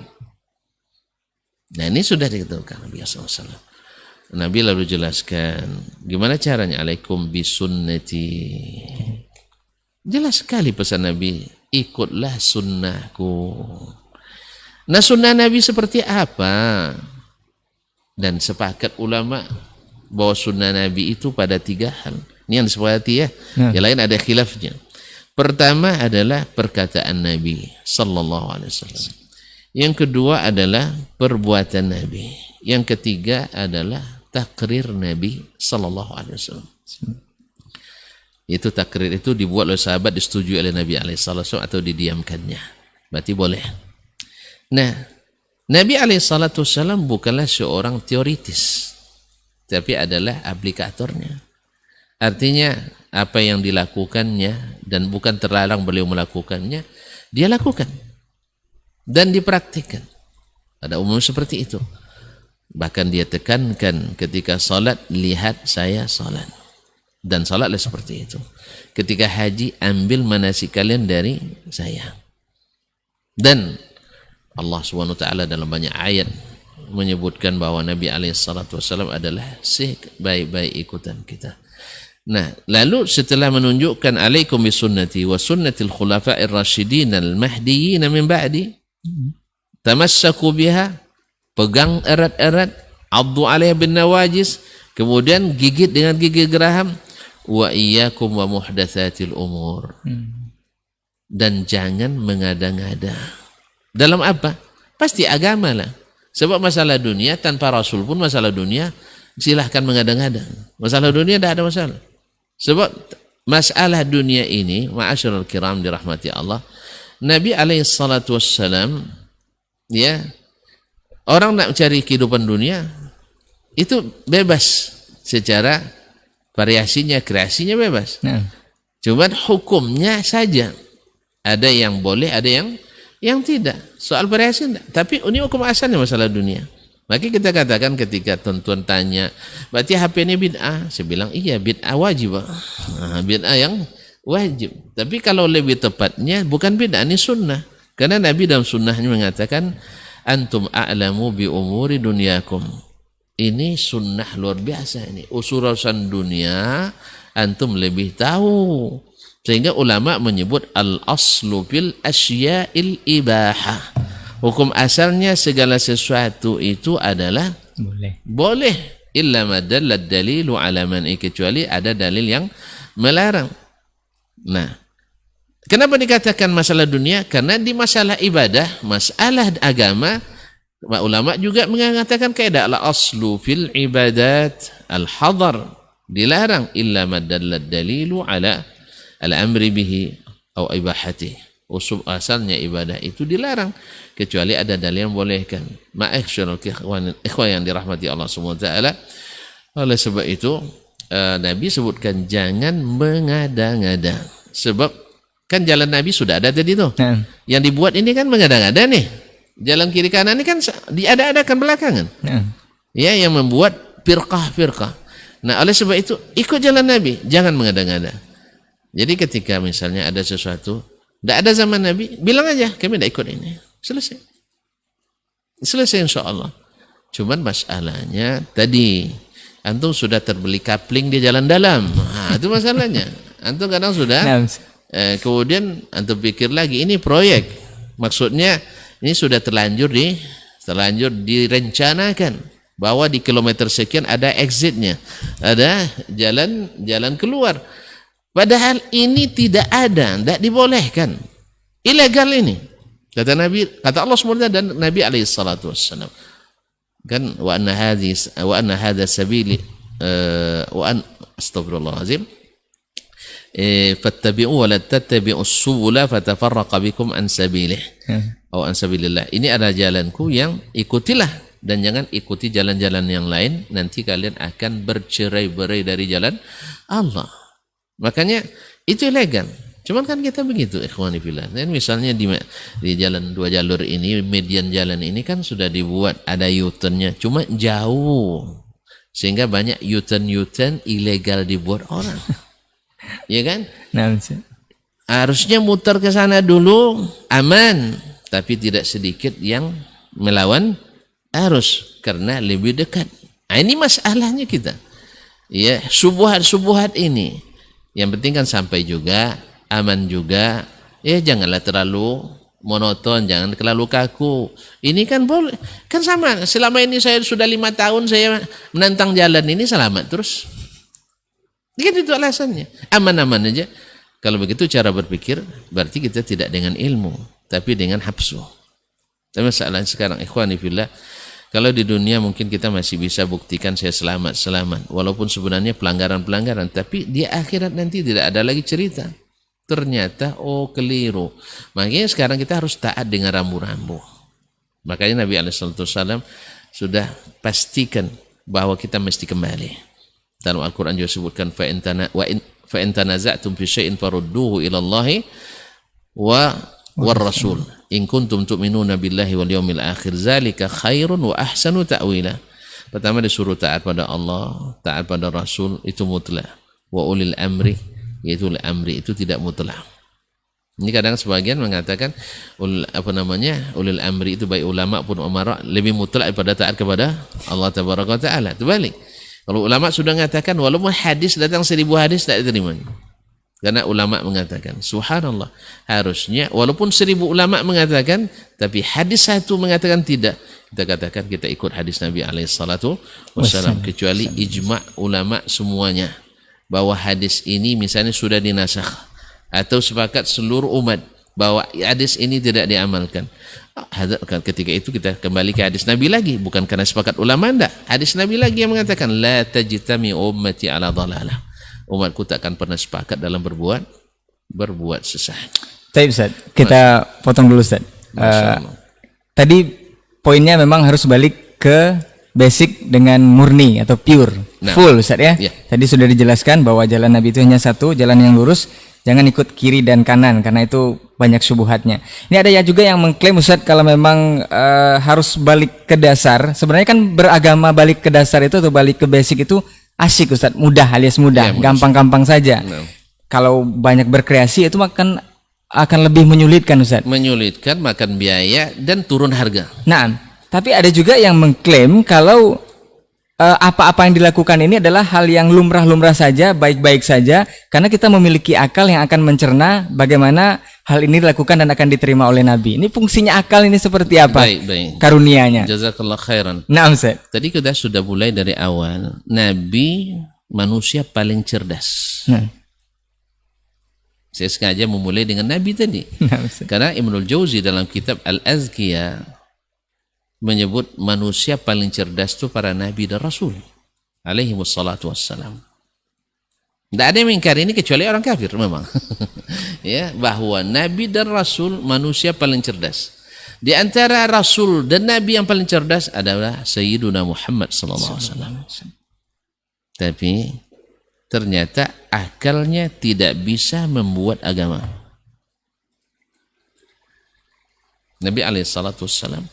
[SPEAKER 2] Nah, ini sudah dikatakan Nabi SAW. Nabi lalu jelaskan gimana caranya, alaikum bisunnati. Jelas sekali pesan Nabi, ikutlah sunnahku. Nah, sunnah Nabi seperti apa? Dan sepakat ulama bahwa sunnah Nabi itu pada 3 hal. Ini yang disepakati ya. Yang lain ada khilafnya. Pertama adalah perkataan Nabi sallallahu alaihi wasallam. Yang kedua adalah perbuatan Nabi. Yang ketiga adalah takrir Nabi sallallahu alaihi wasallam. Itu takrir itu dibuat oleh sahabat, disetujui oleh Nabi alaihi wasallam atau didiamkannya. Berarti boleh. Nah, Nabi alaihi wasallam bukanlah seorang teoritis, tapi adalah aplikatornya. Artinya apa yang dilakukannya dan bukan terlarang beliau melakukannya, dia lakukan dan dipraktikkan. Pada umum seperti itu. Bahkan dia tekankan ketika salat, lihat saya salat. Dan salatlah seperti itu. Ketika haji, ambil manasik kalian dari saya. Dan Allah SWT dalam banyak ayat menyebutkan bahwa Nabi SAW adalah sebaik-baik ikutan kita. Nah, lalu setelah menunjukkan alaikum bisunnati wa sunnatil khulafa'ir rasyidin al-mahdiyyin min ba'di, tamassaku biha, pegang erat-erat, addu 'alaiha bin nawajis, kemudian gigit dengan gigi geraham, wa iyyakum wa muhdatsatil umur. Dan jangan mengada-ngada. Dalam apa? Pasti agama lah. Sebab masalah dunia tanpa Rasul pun masalah dunia silahkan mengada-ngada. Masalah dunia tidak ada masalah. Sebab masalah dunia ini, ma'asyiral kiram dirahmati Allah, Nabi SAW, ya, orang nak mencari kehidupan dunia itu bebas secara variasinya, kreasinya bebas. Cuman hukumnya saja. Ada yang boleh, ada yang tidak. Soal variasi tidak. Tapi ini hukum asalnya masalah dunia. Maka kita katakan ketika tuan-tuan tanya, berarti HP ini bid'ah? Saya bilang iya, bid'ah wajib. Bid'ah yang wajib. Tapi kalau lebih tepatnya bukan bid'ah, ini sunnah. Karena Nabi dalam sunnahnya mengatakan, antum a'lamu bi umuri dunyakum. Ini sunnah luar biasa ini. Urusan dunia antum lebih tahu. Sehingga ulama menyebut al-aslu fil asya'il ibahah. Hukum asalnya segala sesuatu itu adalah boleh. Illa ma dallad dalilu ala man'i, kecuali ada dalil yang melarang. Nah, kenapa dikatakan masalah dunia? Karena di masalah ibadah, masalah agama, ulama juga mengatakan kaidah al-aslu fil ibadat al-hadar, dilarang illa ma dallad dalilu ala al-amri bihi atau ibahati. Usul asalnya ibadah itu dilarang kecuali ada dalil yang bolehkan. Ma'asyiral ikhwan yang dirahmati Allah SWT. Oleh sebab itu Nabi sebutkan jangan mengada-ngada. Sebab kan jalan Nabi sudah ada tadi tuh. Yang dibuat ini kan mengada-ngada nih. Jalan kiri kanan ini kan diada-adakan belakangan. Ya, yang membuat firqah-firqah. Nah, oleh sebab itu ikut jalan Nabi, jangan mengada-ngada. Jadi ketika misalnya ada sesuatu, tidak ada zaman Nabi, bilang aja, kami tidak ikut ini. Selesai. Selesai insya Allah. Cuman masalahnya tadi, antum sudah terbeli kapling di jalan dalam. Nah, itu masalahnya. Antum kadang sudah, kemudian antum pikir lagi, ini proyek. Maksudnya, ini sudah terlanjur direncanakan. Bahwa di kilometer sekian ada exitnya. Ada jalan keluar. Padahal ini tidak ada, tidak dibolehkan, ilegal ini. Kata Nabi, kata Allah SWT dan Nabi SAW. Kan wa anna hadza sabili astagfirullahalazim. Fattabi'u wa la tattabi'us subula fatafarraqa bikum an sabilih. Atau an sabilillah. Ini adalah jalanku, yang ikutilah dan jangan ikuti jalan-jalan yang lain, nanti kalian akan bercerai-berai dari jalan Allah. Makanya itu ilegal. Cuman kan kita begitu, ikhwani fillah. Dan misalnya di jalan 2 jalur ini, median jalan ini kan sudah dibuat, ada U-turn-nya, cuma jauh. Sehingga banyak U-turn ilegal dibuat orang. Ya kan? Harusnya muter ke sana dulu, aman. Tapi tidak sedikit yang melawan arus karena lebih dekat. Nah, ini masalahnya kita. Ya, subuhat-subuhat ini. Yang penting kan sampai juga, aman juga. Ya, janganlah terlalu monoton, jangan terlalu kaku. Ini kan boleh, kan sama. Selama ini saya sudah 5 tahun saya menantang jalan ini, selamat terus. Ini kan itu alasannya. Aman-aman aja. Kalau begitu cara berpikir, berarti kita tidak dengan ilmu, tapi dengan hafsu. Tapi masalah sekarang, ikhwani fillah, kalau di dunia mungkin kita masih bisa buktikan saya selamat, walaupun sebenarnya pelanggaran-pelanggaran, tapi di akhirat nanti tidak ada lagi cerita. Ternyata keliru. Makanya sekarang kita harus taat dengan rambu-rambu. Makanya Nabi SAW sudah pastikan bahwa kita mesti kembali. Dalam Al-Quran juga sebutkan fa in tanaza'tum fi syai'in farudduhu ila Allahi war rasul in kuntum tu'minuna billahi wal yawmil akhir zalika khairun wa ahsanu ta'wila. Pertama disuruh taat pada Allah, taat pada Rasul, itu mutlak. Wa ulil amri, yaitu ulil amri itu tidak mutlak. Ini kadang sebagian mengatakan ulil amri itu baik ulama pun umara lebih mutlak daripada taat kepada Allah tabaraka taala. Itu balik. Kalau ulama sudah mengatakan walaupun hadis datang 1000 hadis tak diterima. Karena ulama mengatakan, subhanallah, harusnya walaupun 1000 ulama mengatakan, tapi hadis satu mengatakan tidak, kita katakan kita ikut hadis Nabi SAW, kecuali ijma' ulama semuanya, bahwa hadis ini misalnya sudah dinasakh, atau sepakat seluruh umat, bahwa hadis ini tidak diamalkan. Ketika itu kita kembali ke hadis Nabi lagi, bukan karena sepakat ulama, enggak. Hadis Nabi lagi yang mengatakan, la tajtami ummati ala dhalalah. Umatku tak akan pernah sepakat dalam berbuat sesat.
[SPEAKER 1] Baik Ustaz, kita potong dulu Ustaz. Tadi poinnya memang harus balik ke basic dengan murni atau pure, full Ustaz ya. Tadi sudah dijelaskan bahwa jalan Nabi itu hanya satu, jalan yang lurus, jangan ikut kiri dan kanan karena itu banyak syubhatnya. Ini ada ya juga yang mengklaim Ustadz kalau memang harus balik ke dasar. Sebenarnya kan beragama balik ke dasar itu atau balik ke basic itu asik Ustadz, mudah alias mudah, gampang-gampang saja. Kalau banyak berkreasi itu akan lebih menyulitkan Ustadz.
[SPEAKER 2] Menyulitkan, makan biaya dan turun harga.
[SPEAKER 1] Nah, tapi ada juga yang mengklaim kalau apa-apa yang dilakukan ini adalah hal yang lumrah-lumrah saja, baik-baik saja, karena kita memiliki akal yang akan mencerna bagaimana hal ini dilakukan dan akan diterima oleh Nabi. Ini fungsinya akal ini seperti apa?
[SPEAKER 2] Baik.
[SPEAKER 1] Karunianya.
[SPEAKER 2] Jazakallah khairan.
[SPEAKER 1] Nah, Ustaz.
[SPEAKER 2] Tadi kita sudah mulai dari awal. Nabi manusia paling cerdas. Saya sengaja memulai dengan Nabi tadi. Karena Ibnul Jauzi dalam kitab Al-Azkiyah menyebut manusia paling cerdas itu para nabi dan rasul alaihi wassalatu wassalam. Tidak ada yang mengingkari ini kecuali orang kafir memang. Ya, bahwa nabi dan rasul manusia paling cerdas. Di antara rasul dan nabi yang paling cerdas adalah Sayyiduna Muhammad sallallahu alaihi wasallam. Tapi ternyata akalnya tidak bisa membuat agama. Nabi alaihi salatu wassalam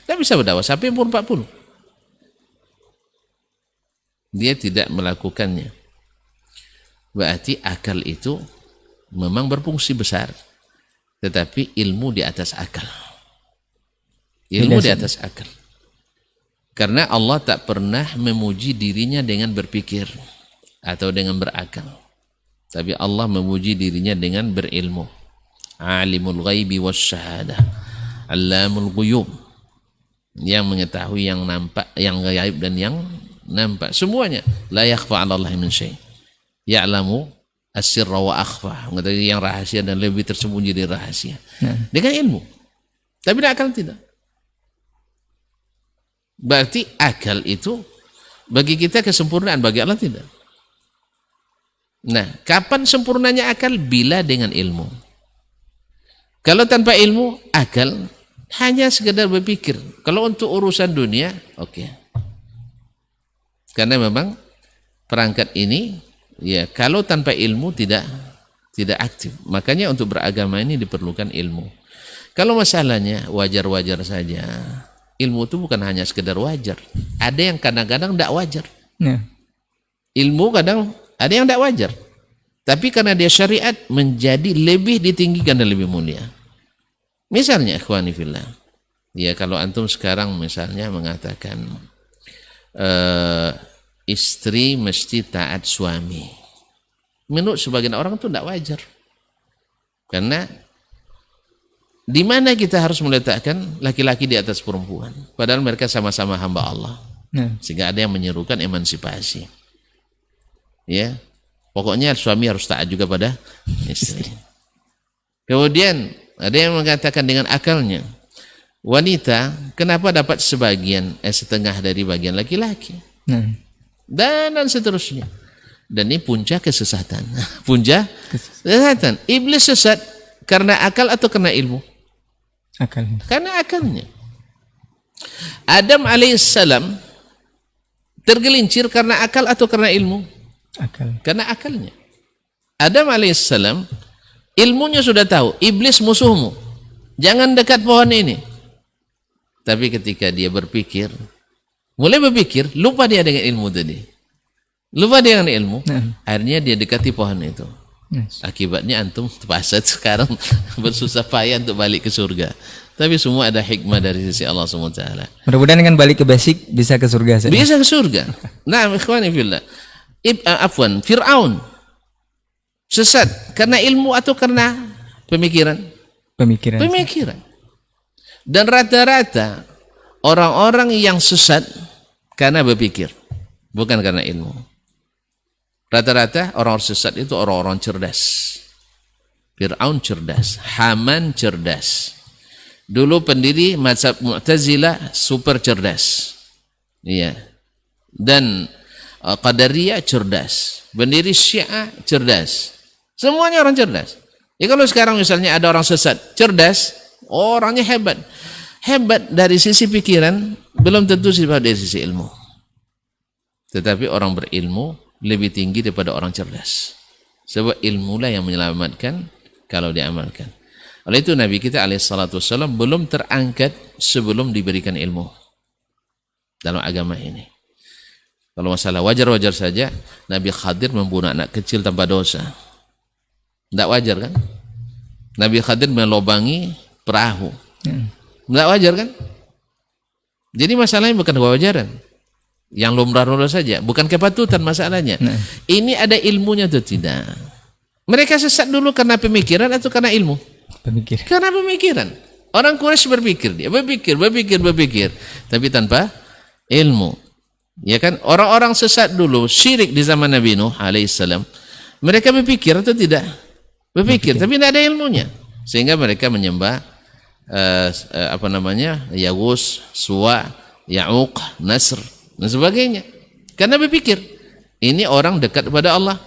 [SPEAKER 2] tidak bisa berdakwah sampai umur 40. Dia tidak melakukannya. Berarti akal itu memang berfungsi besar. Tetapi ilmu di atas akal. Ilmu di atas akal. Karena Allah tak pernah memuji dirinya dengan berpikir atau dengan berakal. Tapi Allah memuji dirinya dengan berilmu. Alimul ghaibi wasyahadah. Allamul ghuyub. Yang mengetahui yang nampak, yang gaib dan yang nampak, semuanya. La yakhfa 'ala Allah min syai'. Ya'lamu as-sirra wa akhfa. Mengetahui yang rahasia dan lebih tersembunyi dari rahasia. Dengan ilmu. Tapi akal tidak. Berarti akal itu bagi kita kesempurnaan, bagi Allah tidak. Nah, kapan sempurnanya akal? Bila dengan ilmu. Kalau tanpa ilmu, akal hanya sekedar berpikir. Kalau untuk urusan dunia, oke. Karena memang perangkat ini, ya kalau tanpa ilmu tidak aktif. Makanya untuk beragama ini diperlukan ilmu. Kalau masalahnya wajar-wajar saja, ilmu itu bukan hanya sekedar wajar. Ada yang kadang-kadang tidak wajar. Ilmu kadang ada yang tidak wajar. Tapi karena dia syariat menjadi lebih ditinggikan dan lebih mulia. Misalnya ikhwani fillah, ya kalau antum sekarang misalnya mengatakan istri mesti taat suami, menurut sebagian orang itu tidak wajar. Karena di mana kita harus meletakkan laki-laki di atas perempuan, padahal mereka sama-sama hamba Allah. Sehingga ada yang menyerukan emansipasi. Ya, pokoknya suami harus taat juga pada istri. Kemudian ada yang mengatakan dengan akalnya, wanita kenapa dapat setengah dari bagian laki-laki, dan seterusnya. Dan ini puncak kesesatan. Puncak kesesatan. Iblis sesat karena akal atau karena ilmu? Akal. Karena akalnya. Adam alaihissalam tergelincir karena akal atau karena ilmu? Akal. Karena akalnya. Adam alaihissalam ilmunya sudah tahu, iblis musuhmu, jangan dekat pohon ini. Tapi ketika dia mulai berpikir, lupa dia dengan ilmu tadi. Lupa dia dengan ilmu, akhirnya dia dekati pohon itu. Akibatnya antum terpaksa sekarang bersusah payah untuk balik ke surga. Tapi semua ada hikmah dari sisi Allah SWT.
[SPEAKER 1] Mudah-mudahan dengan balik ke basic bisa ke surga.
[SPEAKER 2] Bisa ke surga. Nah, ikhwani fillah. Fir'aun sesat karena ilmu atau karena pemikiran? Pemikiran. Dan rata-rata orang-orang yang sesat karena berpikir, bukan karena ilmu. Rata-rata orang sesat itu orang-orang cerdas. Fir'aun cerdas, Haman cerdas. Dulu pendiri mazhab Mu'tazilah super cerdas. Iya. Dan Qadariyah cerdas. Pendiri Syiah cerdas. Semuanya orang cerdas. Ya kalau sekarang misalnya ada orang sesat, cerdas, orangnya hebat. Hebat dari sisi pikiran, belum tentu dari sisi ilmu. Tetapi orang berilmu lebih tinggi daripada orang cerdas. Sebab ilmulah yang menyelamatkan kalau diamalkan. Oleh itu Nabi kita alaihissalam belum terangkat sebelum diberikan ilmu dalam agama ini. Kalau masalah wajar-wajar saja Nabi Khadir membunuh anak kecil tanpa dosa. Tidak wajar kan? Nabi Khadir melobangi perahu. Tidak wajar kan? Jadi masalahnya bukan kewajaran. Yang lumrah-lumrah saja. Bukan kepatutan masalahnya. Ini ada ilmunya atau tidak? Mereka sesat dulu karena pemikiran atau karena ilmu?
[SPEAKER 1] Pemikiran.
[SPEAKER 2] Karena pemikiran. Orang Quraisy berpikir. Dia berpikir. Tapi tanpa ilmu. Ya kan? Orang-orang sesat dulu, syirik di zaman Nabi Nuh alaihissalam. Mereka berpikir atau tidak? Berpikir. Tapi tidak ada ilmunya. Sehingga mereka menyembah Yaghus, Suwa, Ya'uq, Nasr dan sebagainya. Karena berpikir ini orang dekat kepada Allah.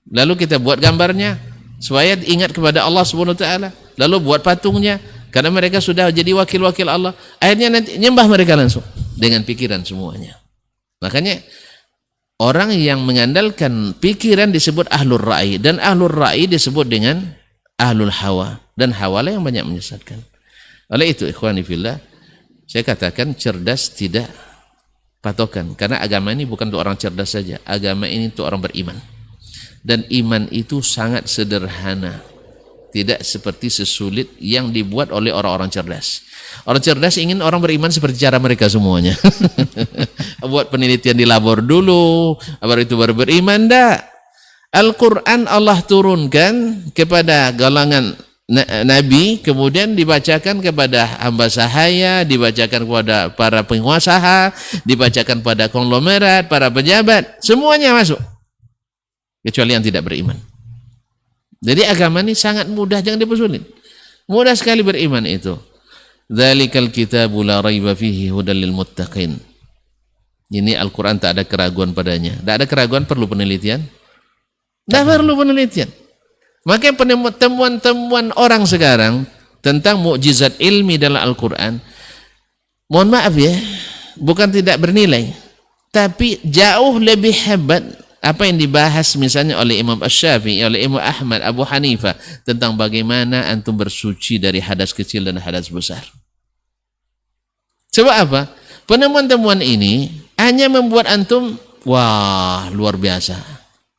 [SPEAKER 2] Lalu kita buat gambarnya supaya ingat kepada Allah Subhanahu wa taala. Lalu buat patungnya karena mereka sudah jadi wakil-wakil Allah. Akhirnya nanti nyembah mereka langsung dengan pikiran semuanya. Makanya orang yang mengandalkan pikiran disebut ahlur ra'i, dan ahlur ra'i disebut dengan ahlul hawa, dan hawa lah yang banyak menyesatkan. Oleh itu ikhwani fillah, saya katakan cerdas tidak patokan, karena agama ini bukan untuk orang cerdas saja, agama ini untuk orang beriman, dan iman itu sangat sederhana, tidak seperti sesulit yang dibuat oleh orang-orang cerdas. Orang cerdas ingin orang beriman seperti cara mereka semuanya. Buat penelitian di labor dulu, baru beriman. Enggak. Al-Quran Allah turunkan kepada golongan Nabi, kemudian dibacakan kepada hamba sahaya, dibacakan kepada para penguasa, dibacakan pada konglomerat, para pejabat, semuanya masuk. Kecuali yang tidak beriman. Jadi agama ini sangat mudah, jangan dipersulit. Mudah sekali beriman itu. Dzalikal kitabu la raiba fihi hudal lil muttaqin. Ini Al-Quran tak ada keraguan padanya. Tak ada keraguan, perlu penelitian? Tak perlu penelitian. Maka temuan-temuan orang sekarang tentang mukjizat ilmi dalam Al-Quran, mohon maaf ya, bukan tidak bernilai, tapi jauh lebih hebat apa yang dibahas misalnya oleh Imam Asy-Syafi'i, oleh Imam Ahmad, Abu Hanifah tentang bagaimana antum bersuci dari hadas kecil dan hadas besar. Sebab apa? Penemuan-temuan ini hanya membuat antum wah luar biasa,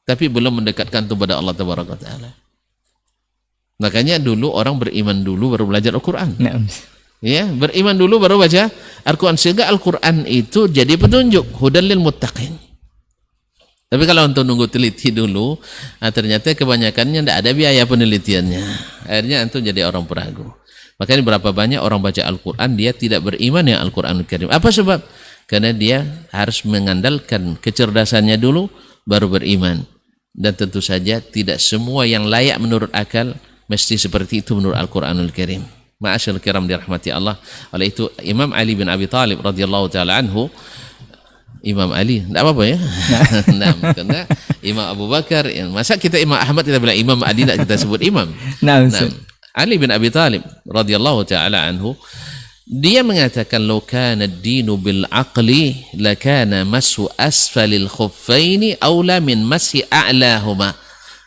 [SPEAKER 2] tapi belum mendekatkan antum pada Allah Tabaraka wa Ta'ala. Makanya dulu orang beriman dulu baru belajar Al-Quran. Ya, beriman dulu baru baca Al-Quran, sehingga Al-Quran itu jadi petunjuk hudal lil muttaqin. Tapi kalau untuk nunggu teliti dulu, ternyata kebanyakannya tidak ada biaya penelitiannya. Akhirnya antum jadi orang peragu. Makanya berapa banyak orang baca Al-Quran, dia tidak beriman yang Al-Quranul Karim. Apa sebab? Karena dia harus mengandalkan kecerdasannya dulu, baru beriman. Dan tentu saja tidak semua yang layak menurut akal mesti seperti itu menurut Al-Quranul Karim. Ma'asyarul kiram dirahmati Allah. Oleh itu Imam Ali bin Abi Thalib radhiyallahu ta'ala anhu, Imam Ali, tidak apa-apa ya. Nah, karena Imam Abu Bakar, masa kita Imam Ahmad kita bilang Imam Ali, tidak kita sebut Imam. Nah, Ali bin Abi Thalib radhiyallahu ta'ala anhu, dia mengatakan law kana ad-dinu bil aqli lakana masu asfalil khuffaini aula min masi a'lahuma.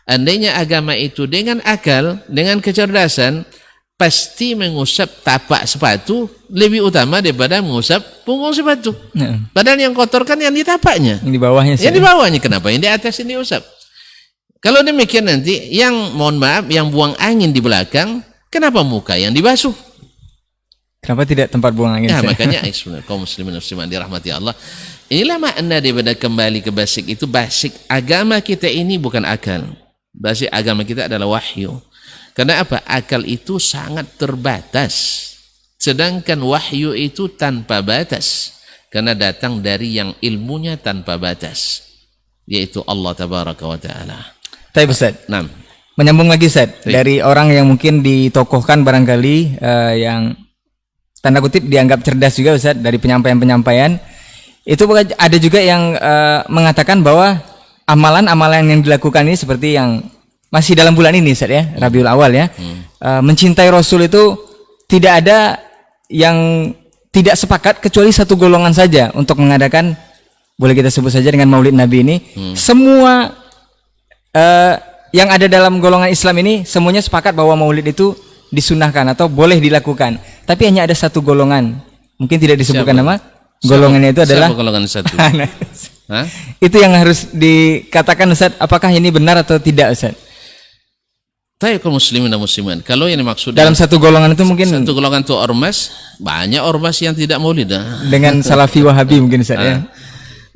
[SPEAKER 2] Andainya agama itu dengan akal, dengan kecerdasan, pasti mengusap tapak sepatu lebih utama daripada mengusap punggung sepatu. Padahal yang kotor kan yang di tapaknya, yang di bawahnya. Yang di bawahnya, kenapa yang di atas ini diusap? Kalau demikian nanti yang mohon maaf yang buang angin di belakang, kenapa muka yang dibasuh?
[SPEAKER 1] Kenapa tidak tempat buang angin?
[SPEAKER 2] Ya, makanya kaum muslimin muslimat dirahmati Allah. Inilah makna daripada kembali ke basic itu. Basic agama kita ini bukan akal. Basic agama kita adalah wahyu. Karena apa? Akal itu sangat terbatas. Sedangkan wahyu itu tanpa batas. Karena datang dari yang ilmunya tanpa batas, yaitu Allah Tabaraka wa Ta'ala.
[SPEAKER 1] Tapi Ustaz,
[SPEAKER 2] nah,
[SPEAKER 1] menyambung lagi Ustaz, dari orang yang mungkin ditokohkan barangkali yang tanda kutip dianggap cerdas juga Ustaz, dari penyampaian-penyampaian itu ada juga yang mengatakan bahwa amalan-amalan yang dilakukan ini seperti yang masih dalam bulan ini Ustaz ya, Rabiul Awal ya, mencintai Rasul itu tidak ada yang tidak sepakat kecuali satu golongan saja untuk mengadakan, boleh kita sebut saja dengan Maulid Nabi ini. Semua yang ada dalam golongan Islam ini semuanya sepakat bahwa Maulid itu disunahkan atau boleh dilakukan. Tapi hanya ada satu golongan. Mungkin tidak disebutkan
[SPEAKER 2] Siapa?
[SPEAKER 1] nama. Golongannya itu adalah
[SPEAKER 2] Siapa golongan satu? Hah?
[SPEAKER 1] Itu yang harus dikatakan Ustaz, apakah ini benar atau tidak Ustaz?
[SPEAKER 2] Tapi kaum muslimin dan muslimat, kalau yang dimaksud
[SPEAKER 1] Dalam satu golongan itu mungkin
[SPEAKER 2] satu golongan itu ormas, banyak ormas yang tidak maulid.
[SPEAKER 1] dengan Salafi Wahabi mungkin Ustaz ya.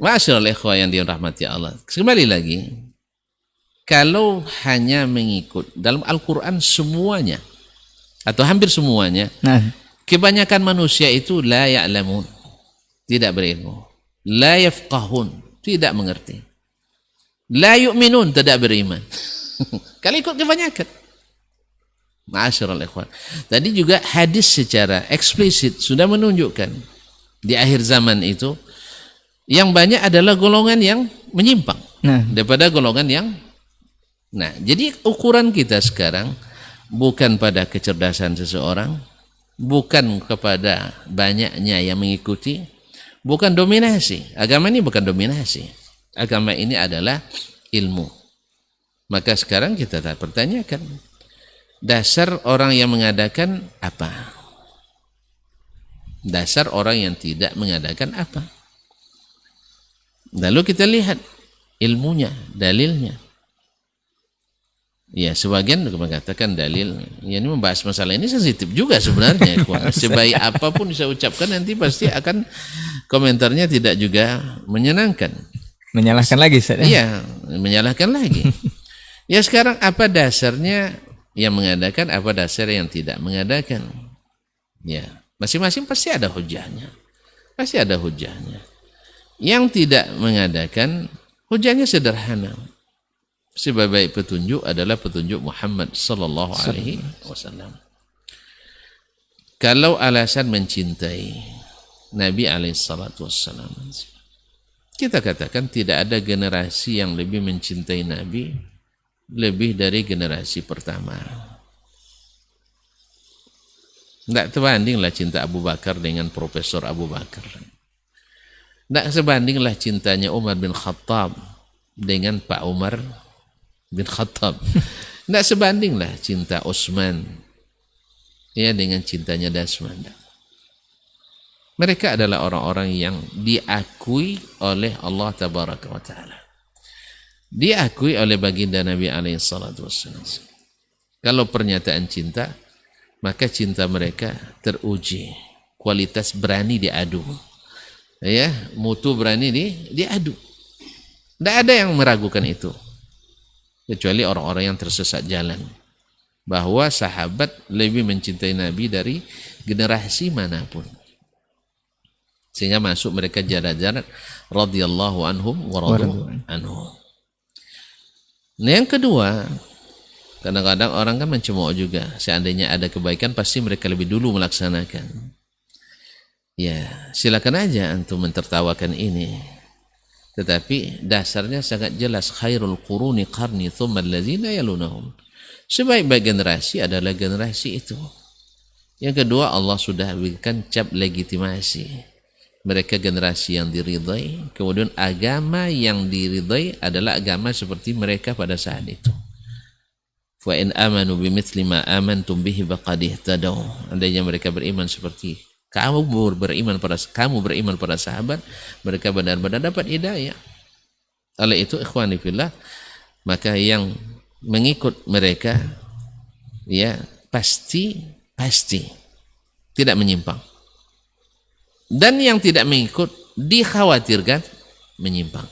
[SPEAKER 2] Ma'asyiral ikhwah yang dirahmati Allah. Kembali lagi, kalau hanya mengikut dalam Al-Quran semuanya atau hampir semuanya,
[SPEAKER 1] Nah,
[SPEAKER 2] kebanyakan manusia itu la ya'lamun, tidak berilmu, la yafqahun, tidak mengerti, la yu'minun, tidak beriman. Kalau ikut kebanyakan. Ma'asyiral ikhwan. Tadi juga hadis secara eksplisit sudah menunjukkan di akhir zaman itu yang banyak adalah golongan yang menyimpang daripada golongan yang. Nah, jadi ukuran kita sekarang bukan pada kecerdasan seseorang, bukan kepada banyaknya yang mengikuti, bukan dominasi. Agama ini bukan dominasi. Agama ini adalah ilmu. Maka sekarang kita pertanyakan, dasar orang yang mengadakan apa? Dasar orang yang tidak mengadakan apa? Lalu kita lihat ilmunya, dalilnya. Ya, sebagian mengatakan dalil. Ya, ini membahas masalah ini sensitif juga sebenarnya. Sebaik apapun bisa ucapkan, nanti pasti akan komentarnya tidak juga menyenangkan.
[SPEAKER 1] Menyalahkan lagi Ustaz.
[SPEAKER 2] Iya, menyalahkan lagi. Ya, sekarang apa dasarnya yang mengadakan, apa dasar yang tidak mengadakan? Ya, masing-masing pasti ada hujahnya. Pasti ada hujahnya. Yang tidak mengadakan, hujahnya sederhana. Sebaik petunjuk adalah petunjuk Muhammad sallallahu alaihi wasallam. Kalau alasan mencintai Nabi alaihi salatu wasallam, kita katakan tidak ada generasi yang lebih mencintai Nabi lebih dari generasi pertama. Tidak sebandinglah cinta Abu Bakar dengan Profesor Abu Bakar. Tidak sebandinglah cintanya Umar bin Khattab dengan Pak Umar bin Khattab. Tidak sebandinglah cinta Utsman ya dengan cintanya Dasman. Mereka adalah orang-orang yang diakui oleh Allah Tabaraka wa Ta'ala, diakui oleh baginda Nabi alaihi salatu wassalam. Kalau pernyataan cinta, maka cinta mereka teruji, kualitas berani diadu, ya, mutu berani diadu. Tidak ada yang meragukan itu, kecuali orang-orang yang tersesat jalan, bahwa sahabat lebih mencintai Nabi dari generasi manapun, sehingga masuk mereka jarak-jarak radhiyallahu anhum wa radu anhu. Nah, yang kedua, kadang-kadang orang kan mencemooh juga, seandainya ada kebaikan pasti mereka lebih dulu melaksanakan. Ya, silakan aja antum mentertawakan ini, tetapi dasarnya sangat jelas, khairul quruni qarni thumma allazina yalunahum. Sebaik-baik generasi adalah generasi itu. Yang kedua, Allah sudah berikan cap legitimasi. Mereka generasi yang diridai, kemudian agama yang diridai adalah agama seperti mereka pada saat itu. Fa in amanu bimithli ma amantum bihi faqad ihtadaw. Andainya mereka beriman seperti kamu beriman pada sahabat, mereka benar-benar dapat hidayah. Oleh itu ikhwani fillah, maka yang mengikut mereka ya pasti tidak menyimpang. Dan yang tidak mengikut dikhawatirkan menyimpang.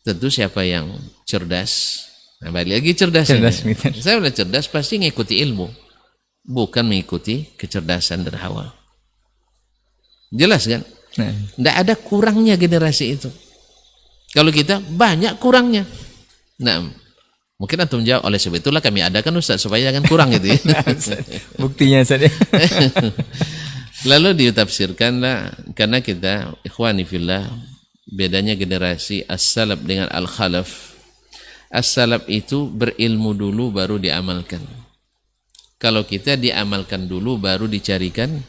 [SPEAKER 2] Tentu siapa yang cerdas, nah balik lagi cerdas saya udah cerdas, pasti mengikuti ilmu, bukan mengikuti kecerdasan dan hawa. Jelas kan? Tidak ada kurangnya generasi itu. Kalau kita banyak kurangnya. Nah, mungkin antum jawab, oleh sebab itulah kami adakan Ustaz supaya jangan kurang gitu ya.
[SPEAKER 1] Buktinya saja.
[SPEAKER 2] Lalu ditafsirkanlah, karena kita ikhwani fillah, bedanya generasi as-salaf dengan al-khalaf. As-salaf itu berilmu dulu baru diamalkan. Kalau kita diamalkan dulu baru dicarikan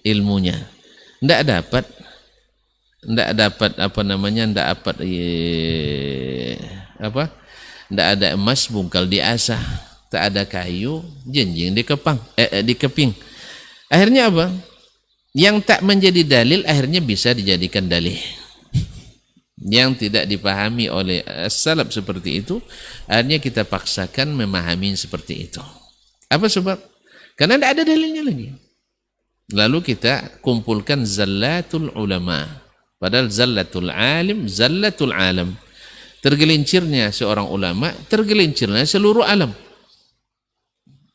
[SPEAKER 2] ilmunya. Tidak dapat tidak ada emas bungkal diasah. tak ada kayu, jenjing dikeping. Akhirnya apa? Yang tak menjadi dalil akhirnya bisa dijadikan dalih. Yang tidak dipahami oleh salaf seperti itu, akhirnya kita paksakan memahami seperti itu. Apa sebab? Karena tidak ada dalilnya lagi. Lalu kita kumpulkan zallatul ulama. Padahal zallatul alim, zallatul alam. Tergelincirnya seorang ulama, tergelincirnya seluruh alam.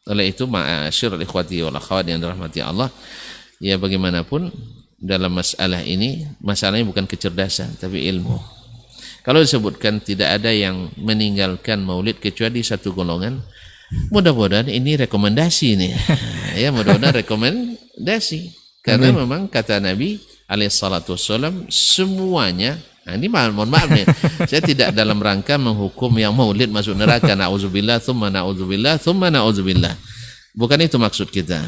[SPEAKER 2] Oleh itu, ma'asyiral ikhwati wal akhwat yang dirahmati Allah, ya bagaimanapun dalam masalah ini, masalahnya bukan kecerdasan tapi ilmu. Kalau disebutkan tidak ada yang meninggalkan maulid kecuali satu golongan, mudah-mudahan ini rekomendasi nih. Ya, mudah-mudahan rekomendasi. Karena memang kata Nabi alaihissalatu wassalam, semuanya, nah ini mohon maaf nih, saya tidak dalam rangka menghukum yang maulid masuk neraka, na'udzubillah, thumma na'udzubillah, thumma na'udzubillah. Bukan itu maksud kita,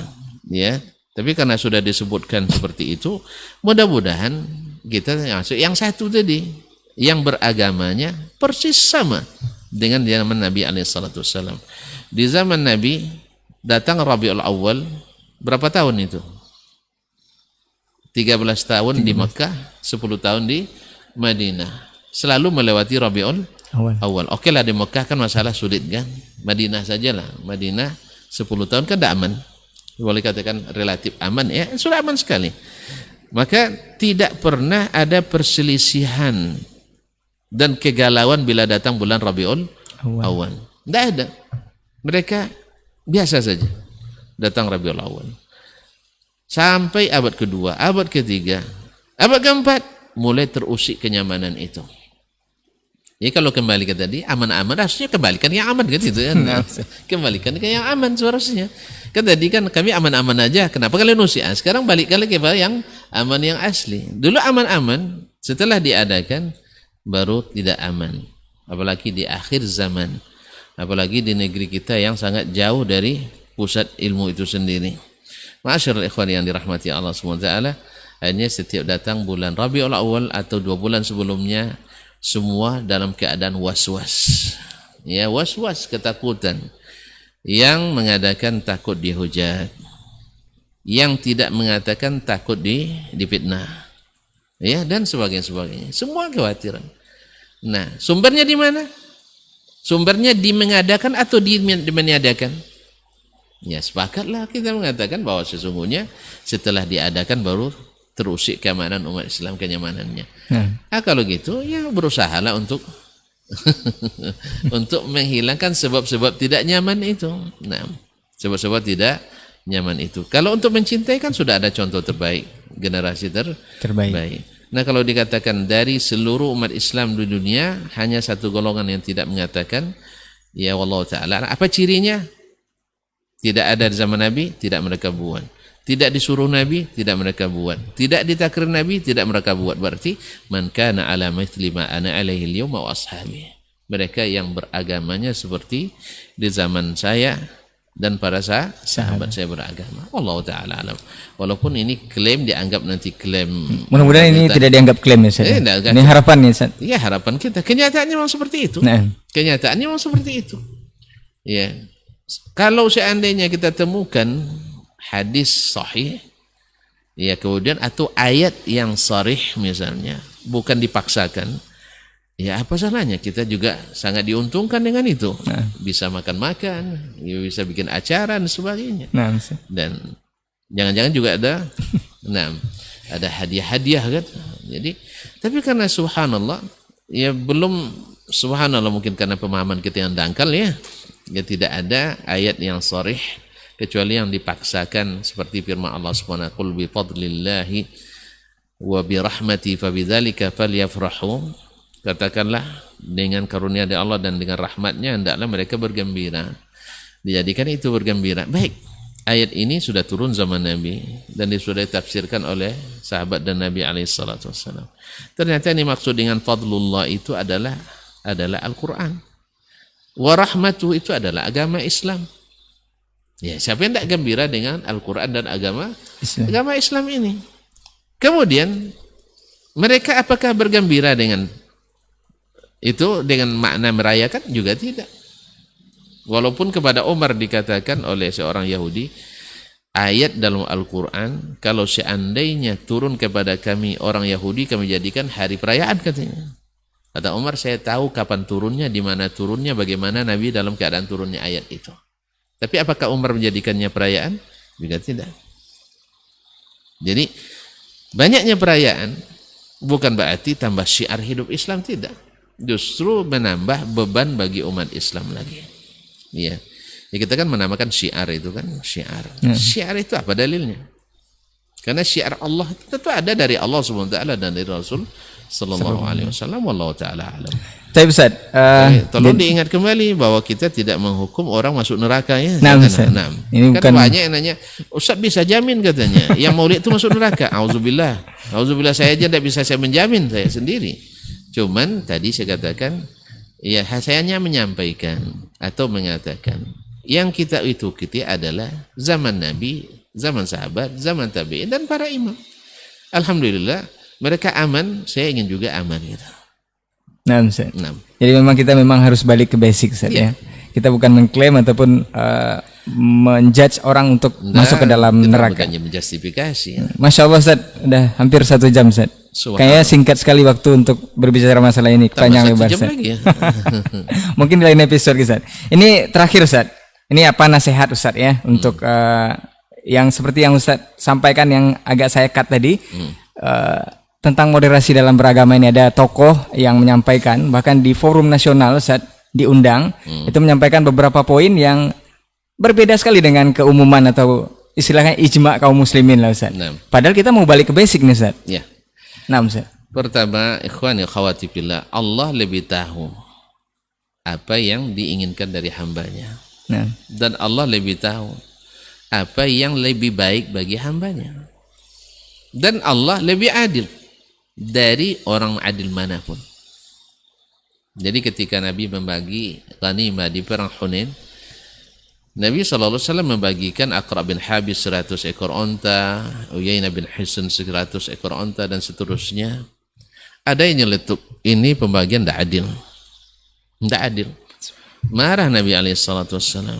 [SPEAKER 2] ya. Tapi karena sudah disebutkan seperti itu, mudah-mudahan kita masuk yang satu tadi, yang beragamanya persis sama dengan zaman Nabi alaihissalatu wassalam. Di zaman Nabi datang Rabiul Awal, berapa tahun itu? 13 tahun di Mekah, 10 tahun di Madinah. Selalu melewati Rabiul Awal. Oke lah, di Mekah kan masalah sulit kan? Madinah sajalah. Madinah 10 tahun kan tidak aman. Boleh katakan relatif aman, ya sudah aman sekali. Maka tidak pernah ada perselisihan dan kegalauan bila datang bulan Rabiul Awal. Tidak ada. Mereka biasa saja datang Rabiul Awal. Sampai abad kedua, abad ketiga, abad keempat mulai terusik kenyamanan itu. Ya kalau kembali ke tadi aman-aman, harusnya kembalikan yang aman kan itu kan. Kembalikan ke yang aman seharusnya. Kan tadi kan kami aman-aman aja, kenapa kalian usik? Sekarang balik lagi ke yang aman yang asli. Dulu aman-aman, setelah diadakan baru tidak aman. Apalagi di akhir zaman. Apalagi di negeri kita yang sangat jauh dari pusat ilmu itu sendiri. Ma'asyiral ikhwan yang dirahmati Allah SWT, akhirnya setiap datang bulan Rabiul Awal atau 2 bulan sebelumnya, semua dalam keadaan was-was. Ya, was-was, ketakutan. Yang mengadakan takut dihujat, yang tidak mengatakan takut difitnah, ya, dan sebagainya. Semua kekhawatiran. Nah, sumbernya di mana? Sumbernya di mengadakan atau di meniadakan? Ya, sepakatlah kita mengatakan bahwa sesungguhnya setelah diadakan baru terusik keamanan umat Islam, kenyamanannya. Nah, kalau gitu ya berusahalah untuk untuk menghilangkan sebab-sebab tidak nyaman itu. Nah, sebab-sebab tidak nyaman itu. Kalau untuk mencintai kan sudah ada contoh terbaik, generasi terbaik. Nah, kalau dikatakan dari seluruh umat Islam di dunia hanya satu golongan yang tidak mengatakan, ya wallahu ta'ala, apa cirinya? Tidak ada di zaman Nabi, tidak mereka buat. Tidak disuruh Nabi, tidak mereka buat. Tidak ditakrir Nabi, tidak mereka buat. Berarti man kana ala mithli ma ana alaihi al-yawma wa ashabi. Mereka yang beragamanya seperti di zaman saya dan para sahabat saya beragama. Wallahu taala alam. Walaupun ini klaim dianggap nanti klaim.
[SPEAKER 1] Mudah-mudahan ini tidak dianggap klaim ya, Ustaz. Ini harapan ya, Ustaz. Iya,
[SPEAKER 2] harapan kita. Kenyataannya memang seperti itu.
[SPEAKER 1] Nah.
[SPEAKER 2] Kenyataannya memang seperti itu. Ya. Kalau seandainya kita temukan hadis sahih, ya, kemudian atau ayat yang sharih misalnya, bukan dipaksakan, ya apa salahnya? Kita juga sangat diuntungkan dengan itu. Nah. Bisa makan-makan, ya, bisa bikin acara dan sebagainya. Nah, dan jangan-jangan juga ada ada hadiah-hadiah kan. Jadi, tapi karena subhanallah, ya belum, subhanallah mungkin karena pemahaman kita yang dangkal ya tidak ada ayat yang sharih kecuali yang dipaksakan seperti firman Allah Subhanahu wa ta'ala, bi fadlillahi wa bi rahmati fabidzalika falyafrahu. Katakanlah dengan karunia dari Allah dan dengan rahmatnya hendaklah mereka bergembira. Dijadikan itu bergembira. Baik, ayat ini sudah turun zaman Nabi dan sudah ditafsirkan oleh sahabat dan Nabi alaihissalatu wassalam. Ternyata ini maksud dengan fadlullah itu adalah Al-Quran. Wa rahmatuh itu adalah agama Islam. Ya, siapa yang tidak gembira dengan Al-Quran dan agama Islam ini? Kemudian mereka apakah bergembira dengan itu dengan makna merayakan? Juga tidak. Walaupun kepada Umar dikatakan oleh seorang Yahudi, ayat dalam Al-Quran, kalau seandainya turun kepada kami orang Yahudi, kami jadikan hari perayaan katanya. Kata Umar, saya tahu kapan turunnya, di mana turunnya, bagaimana Nabi dalam keadaan turunnya ayat itu. Tapi apakah Umar menjadikannya perayaan? Juga tidak. Jadi banyaknya perayaan bukan berarti tambah syiar hidup Islam, tidak. Justru menambah beban bagi umat Islam lagi. Ya, kita kan menamakan syiar itu kan syiar. Syiar itu apa dalilnya? Karena syiar Allah tentu ada dari Allah SWT dan dari Rasul Sallallahu Alaihi Wasallam. Wallahu taala alam.
[SPEAKER 1] Tapi Ustaz,
[SPEAKER 2] tolong diingat kembali bahwa kita tidak menghukum orang masuk neraka ya.
[SPEAKER 1] Nah, Ustaz. Ini
[SPEAKER 2] kan
[SPEAKER 1] bukan
[SPEAKER 2] banyak yang nanya, Ustaz bisa jamin katanya yang maulid itu masuk neraka. Auzubillah. Auzubillah, saya aja tidak bisa saya menjamin saya sendiri. Cuman tadi saya katakan, ya saya hanya menyampaikan atau mengatakan yang kita ikuti adalah zaman Nabi, zaman sahabat, zaman tabi'in dan para imam. Alhamdulillah mereka aman, saya ingin juga aman gitu.
[SPEAKER 1] Nah, Ustaz. Jadi memang kita harus balik ke basic, Ustaz, ya. Kita bukan mengklaim ataupun menjudge orang untuk masuk ke dalam neraka.
[SPEAKER 2] Bukannya menjustifikasi.
[SPEAKER 1] Masya Allah, Ustaz, udah hampir 1 jam, Ustaz. Kayaknya singkat sekali waktu untuk berbicara masalah ini, panjang lebar, Ustaz. Lagi ya. Mungkin di lain episode, Ustaz. Ini terakhir, Ustaz. Ini apa nasihat Ustaz ya untuk yang seperti yang Ustaz sampaikan yang agak saya cut tadi. Tentang moderasi dalam beragama ini, ada tokoh yang menyampaikan, bahkan di forum nasional saat diundang, itu menyampaikan beberapa poin yang berbeda sekali dengan keumuman atau istilahnya ijma kaum muslimin lah Ustaz. Padahal kita mau balik ke basic nih Ustaz.
[SPEAKER 2] Ya.
[SPEAKER 1] Nah Ustaz.
[SPEAKER 2] Pertama, ikhwan ya khawati fillah, Allah lebih tahu apa yang diinginkan dari hambanya. Dan Allah lebih tahu apa yang lebih baik bagi hambanya. Dan Allah lebih adil dari orang adil manapun. Jadi ketika Nabi membagi ghanimah di perang Hunain, Nabi SAW membagikan Aqra bin Habis 100 ekor onta, Uyainah bin Hisn 100 ekor onta dan seterusnya. Ada yang nyeletuk, ini pembagian tidak adil. Tidak adil. Marah Nabi SAW.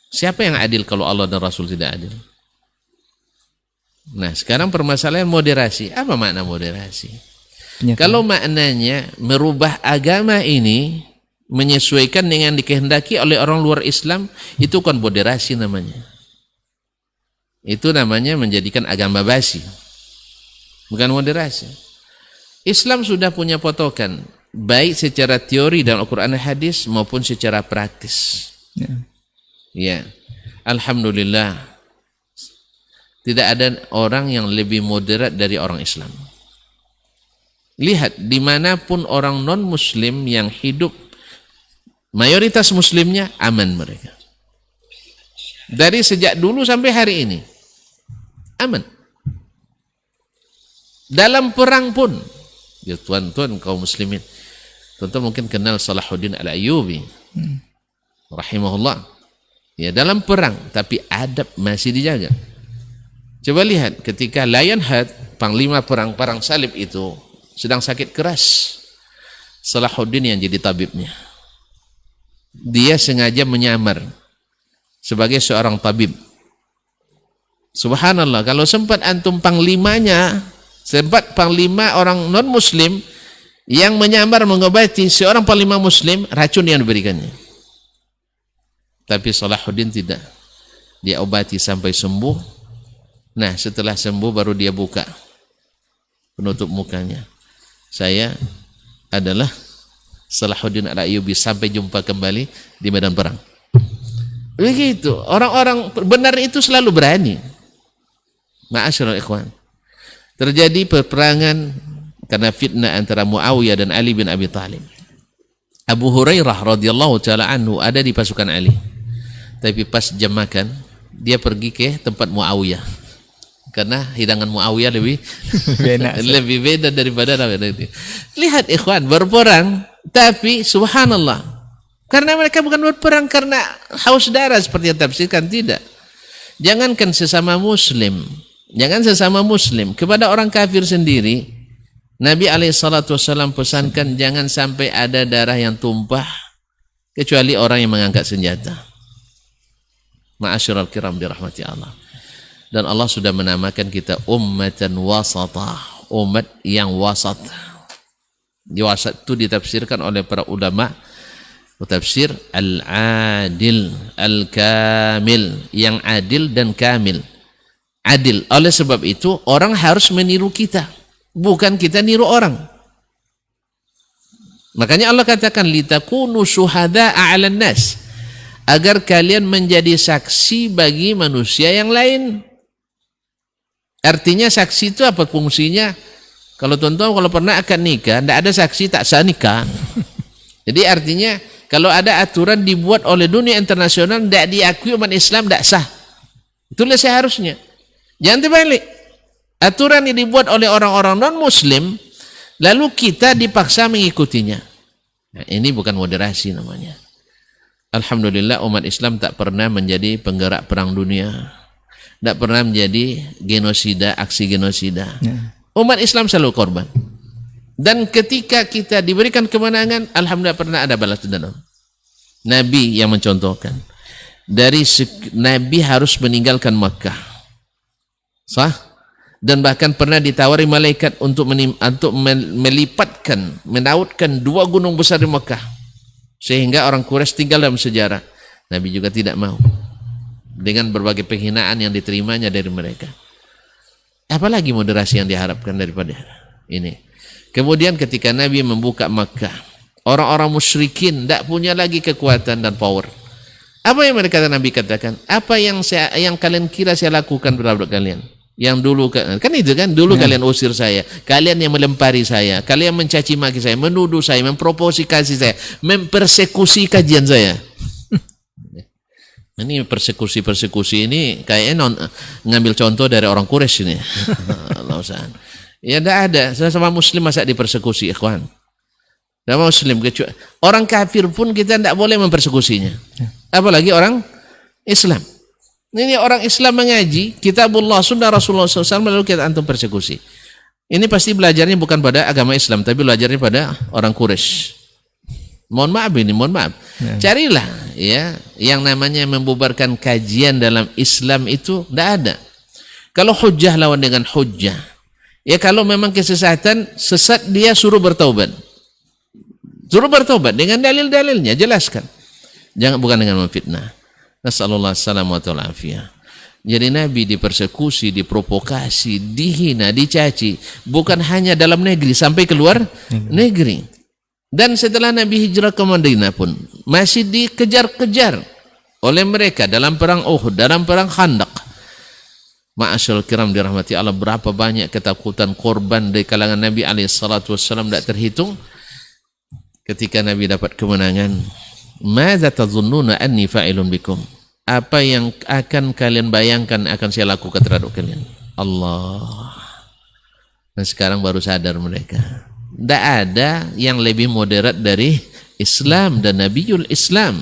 [SPEAKER 2] Siapa yang adil kalau Allah dan Rasul tidak adil? Nah, sekarang permasalahan moderasi. Apa makna moderasi? Kalau maknanya merubah agama ini menyesuaikan dengan dikehendaki oleh orang luar Islam, itu kan moderasi namanya. Itu namanya menjadikan agama basi. Bukan moderasi. Islam sudah punya potokan, baik secara teori dalam Al-Quran dan Hadis maupun secara praktis. Ya. Alhamdulillah. Tidak ada orang yang lebih moderat dari orang Islam. Lihat, dimanapun orang non-muslim yang hidup, mayoritas muslimnya aman mereka. Dari sejak dulu sampai hari ini, aman. Dalam perang pun, ya tuan-tuan kaum muslimin, tuan-tuan mungkin kenal Salahuddin Al-Ayyubi, rahimahullah. Ya, dalam perang, tapi adab masih dijaga. Coba lihat ketika Lionheart, panglima perang salib itu sedang sakit keras, Salahuddin yang jadi tabibnya. Dia sengaja menyamar sebagai seorang tabib. Subhanallah, kalau sempat antum panglimanya, sempat panglima orang non muslim yang menyamar mengobati seorang panglima muslim, racun yang diberikannya. Tapi Salahuddin tidak. Dia obati sampai sembuh. Nah, setelah sembuh baru dia buka penutup mukanya. Saya adalah Salahuddin Al-Ayyubi, sampai jumpa kembali di medan perang. Begitu. Orang-orang benar itu selalu berani. Ma'asyiral ikhwan. Terjadi peperangan karena fitnah antara Muawiyah dan Ali bin Abi Thalib. Abu Hurairah radhiyallahu taala anhu ada di pasukan Ali. Tapi pas jam makan, dia pergi ke tempat Muawiyah. Karena hidangan Muawiyah lebih lebih beda daripada Nabi. Lihat ikhwan, berperang tapi subhanallah, karena mereka bukan berperang karena haus darah seperti yang tafsirkan, tidak. Jangankan sesama muslim, kepada orang kafir sendiri Nabi SAW pesankan jangan sampai ada darah yang tumpah kecuali orang yang mengangkat senjata. Ma'asyiral kiram dirahmati Allah. Dan Allah sudah menamakan kita ummatan wasatah, umat yang wasat. Di wasat itu ditafsirkan oleh para ulama tafsir al-adil, al-kamil, yang adil dan kamil. Adil. Oleh sebab itu orang harus meniru kita, bukan kita niru orang. Makanya Allah katakan litakunu syuhada'a 'alan nas, agar kalian menjadi saksi bagi manusia yang lain. Artinya saksi itu apa fungsinya? Kalau tuan-tuan kalau pernah akad nikah, tidak ada saksi tak sah nikah. Jadi artinya kalau ada aturan dibuat oleh dunia internasional tidak diakui umat Islam, tidak sah. Itulah seharusnya. Jangan terbalik. Aturan yang dibuat oleh orang-orang non-Muslim, lalu kita dipaksa mengikutinya. Nah, ini bukan moderasi namanya. Alhamdulillah umat Islam tak pernah menjadi penggerak perang dunia, tak pernah menjadi genosida, aksi genosida. Umat Islam selalu korban. Dan ketika kita diberikan kemenangan, alhamdulillah pernah ada balas dendam. Nabi yang mencontohkan. Nabi harus meninggalkan Makkah. Sah? Dan bahkan pernah ditawari malaikat untuk melipatkan, menautkan 2 gunung besar di Makkah. Sehingga orang Quraisy tinggal dalam sejarah. Nabi juga tidak mau. Dengan berbagai penghinaan yang diterimanya dari mereka. Apalagi moderasi yang diharapkan daripada ini. Kemudian ketika Nabi membuka Makkah, orang-orang musyrikin tidak punya lagi kekuatan dan power. Apa yang mereka Nabi katakan? Apa yang kalian kira saya lakukan terhadap kalian? Yang dulu kan itu kan dulu kalian usir saya, kalian yang melempari saya, kalian mencaci maki saya, menuduh saya, memprovokasi saya, mempersekusi kajian saya. Ini persekusi ini kayaknya ngambil contoh dari orang Quraisy ini. Allah Ustaz. Ya tidak ada, sama Muslim masa dipersekusi, ikhwan. Sama Muslim kecuali orang kafir pun kita tidak boleh mempersekusinya. Apalagi orang Islam. Ini orang Islam mengaji kitabullah sunnah Rasulullah SAW, lalu kita antum persekusi. Ini pasti belajarnya bukan pada agama Islam, tapi belajarnya pada orang Quraisy. Mohon maaf. Carilah ya yang namanya membubarkan kajian dalam Islam itu tidak ada. Kalau hujjah lawan dengan hujjah. Ya kalau memang kesesatan, sesat dia suruh bertaubat. Suruh bertaubat dengan dalil-dalilnya, jelaskan. Jangan bukan dengan memfitnah. Nasallallahu alaihi wasallam. Jadi Nabi dipersekusi, diprovokasi, dihina, dicaci, bukan hanya dalam negeri sampai keluar negeri. Dan setelah Nabi hijrah ke Madinah pun masih dikejar-kejar oleh mereka dalam perang Uhud, dalam perang Khandaq. Ma'asyarul kiram dirahmati Allah, berapa banyak ketakutan korban dari kalangan Nabi SAW tidak terhitung. Ketika Nabi dapat kemenangan, madza tazunnuna anni fa'ilun bikum? Apa yang akan kalian bayangkan akan saya lakukan terhadap kalian? Allah. Dan sekarang baru sadar mereka. Tidak ada yang lebih moderat dari Islam dan Nabiul Islam.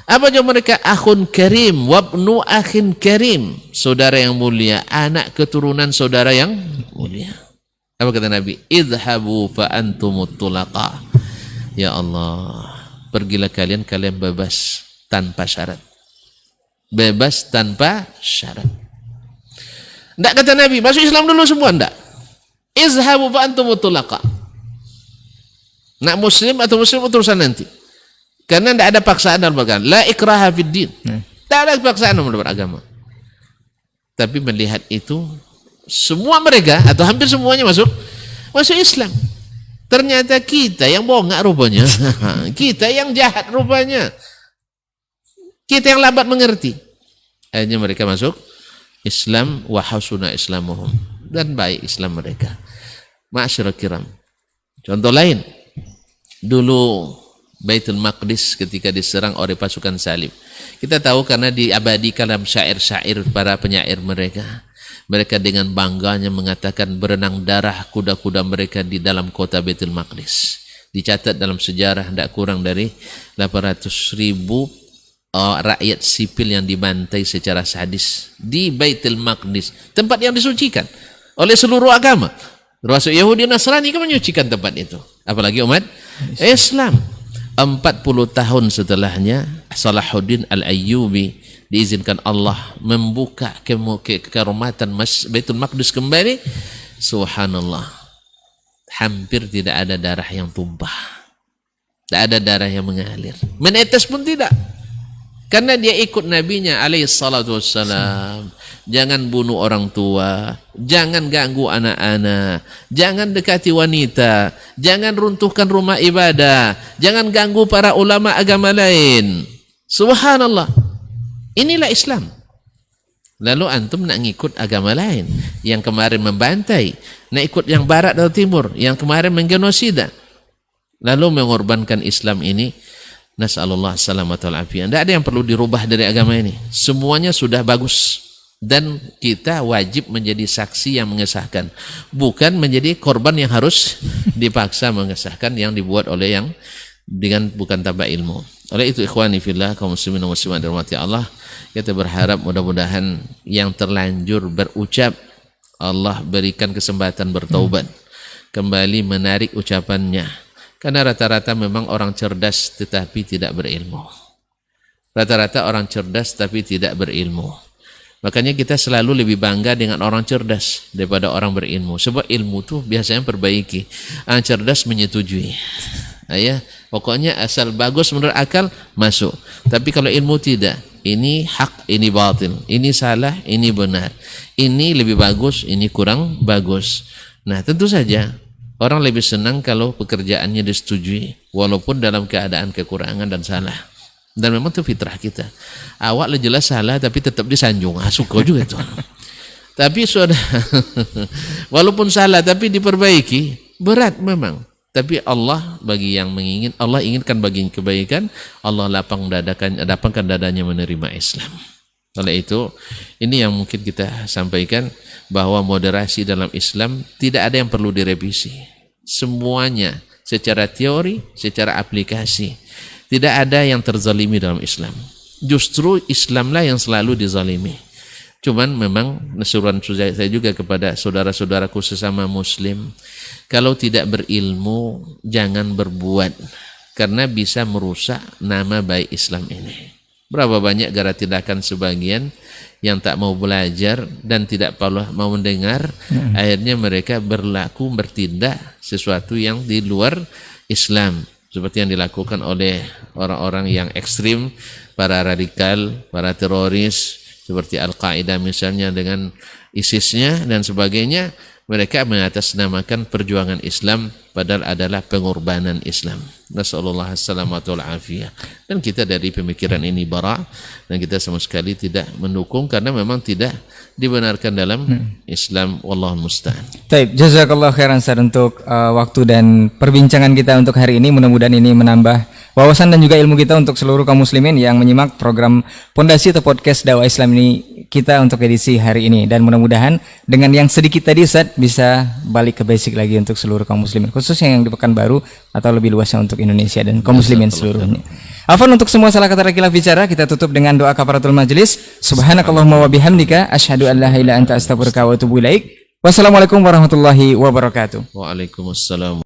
[SPEAKER 2] Apa jawab mereka? Akhun karim wabnu akhin karim, saudara yang mulia, anak keturunan saudara yang mulia. Apa kata Nabi? Idhabu fa antumut tulaqa. Ya Allah, pergilah kalian bebas tanpa syarat. Bebas tanpa syarat. Tidak kata Nabi, masuk Islam dulu semua, tidak. Izhabu fa antumut tulaqa. Nak muslim atau muslim urusan nanti. Karena tidak ada paksaan dalam beragama. La ikraha fid din. Tidak ada paksaan dalam beragama. Tapi melihat itu, semua mereka atau hampir semuanya masuk Islam. Ternyata kita yang bongak rupanya. Kita yang jahat rupanya. Kita yang lambat mengerti. Akhirnya mereka masuk Islam, wa hasuna islamuhum, dan baik Islam mereka. Ma'asyiral kiram. Contoh lain. Dulu Baitul Maqdis ketika diserang oleh pasukan salib. Kita tahu karena diabadikan dalam syair-syair para penyair mereka. Mereka dengan bangganya mengatakan berenang darah kuda-kuda mereka di dalam kota Baitul Maqdis. Dicatat dalam sejarah tidak kurang dari 800.000 rakyat sipil yang dibantai secara sadis di Baitul Maqdis, tempat yang disucikan oleh seluruh agama. Termasuk Yahudi Nasrani kan menyucikan tempat itu. Apalagi umat Islam. 40 tahun setelahnya Salahuddin Al-Ayyubi diizinkan Allah membuka kehormatan Baitul Maqdis kembali. Subhanallah, hampir tidak ada darah yang tumpah, tidak ada darah yang mengalir, menetes pun tidak, karena dia ikut nabinya alaihi salatu wassalam. Jangan bunuh orang tua, jangan ganggu anak-anak, jangan dekati wanita, jangan runtuhkan rumah ibadah, jangan ganggu para ulama agama lain. Subhanallah, inilah Islam. Lalu antum nak ngikut agama lain yang kemarin membantai, nak ikut yang barat atau timur yang kemarin menggenosida, lalu mengorbankan Islam ini. Nas'alullah salamata wal afiyah. Tidak ada yang perlu dirubah dari agama ini, semuanya sudah bagus. Dan kita wajib menjadi saksi yang mengesahkan, bukan menjadi korban yang harus dipaksa mengesahkan yang dibuat oleh yang dengan bukan tanpa ilmu. Oleh itu ikhwani fillah, kaum muslimin dan muslimat dirahmati Allah, kita berharap mudah-mudahan yang terlanjur berucap Allah berikan kesempatan bertaubat, kembali menarik ucapannya, karena rata-rata memang orang cerdas tetapi tidak berilmu. Rata-rata orang cerdas tapi tidak berilmu. Makanya kita selalu lebih bangga dengan orang cerdas daripada orang berilmu. Sebab ilmu tuh biasanya perbaiki, orang cerdas menyetujui. Ya, pokoknya asal bagus menurut akal masuk. Tapi kalau ilmu tidak, ini hak, ini batil, ini salah, ini benar, ini lebih bagus, ini kurang bagus. Nah, tentu saja orang lebih senang kalau pekerjaannya disetujui, walaupun dalam keadaan kekurangan dan salah. Dan memang itu fitrah kita. Awak jelas salah tapi tetap disanjung. Suka juga itu. Tapi sudah walaupun salah tapi diperbaiki, berat memang. Tapi Allah bagi yang Allah inginkan bagi kebaikan, Allah lapangkan dadanya menerima Islam. Oleh itu, ini yang mungkin kita sampaikan, bahwa moderasi dalam Islam tidak ada yang perlu direvisi. Semuanya secara teori, secara aplikasi. Tidak ada yang terzalimi dalam Islam. Justru Islamlah yang selalu dizalimi. Cuman memang seruan saya juga kepada saudara-saudaraku sesama muslim, kalau tidak berilmu jangan berbuat, karena bisa merusak nama baik Islam ini. Berapa banyak gara tindakan sebagian yang tak mau belajar dan tidak mau mendengar, akhirnya mereka bertindak sesuatu yang di luar Islam. Seperti yang dilakukan oleh orang-orang yang ekstrim, para radikal, para teroris, seperti Al-Qaeda misalnya dengan ISIS-nya dan sebagainya. Mereka mengatasnamakan perjuangan Islam, padahal adalah pengorbanan Islam. Nasallallahu salamatu wal afiyah. Dan kita dari pemikiran ini bara, dan kita sama sekali tidak mendukung, karena memang tidak dibenarkan dalam Islam. Wallahu musta'an.
[SPEAKER 1] Baik, jazakallah khairan Ustaz untuk waktu dan perbincangan kita untuk hari ini. Mudah-mudahan ini menambah wawasan dan juga ilmu kita untuk seluruh kaum muslimin yang menyimak program Pondasi atau podcast dakwah Islam ini kita untuk edisi hari ini. Dan mudah-mudahan dengan yang sedikit tadi Ustaz bisa balik ke basic lagi untuk seluruh kaum muslimin, khususnya yang di Pekanbaru atau lebih luasnya untuk Indonesia dan kaum muslimin seluruhnya. Afwan untuk semua salah kata khilaf bicara, kita tutup dengan doa kafaratul majlis. Subhanakallahumma wa bihamdika asyhadu an la ilaha illa anta astaghfiruka wa atubu ilaik. Wassalamualaikum warahmatullahi wabarakatuh.
[SPEAKER 2] Waalaikumsalam.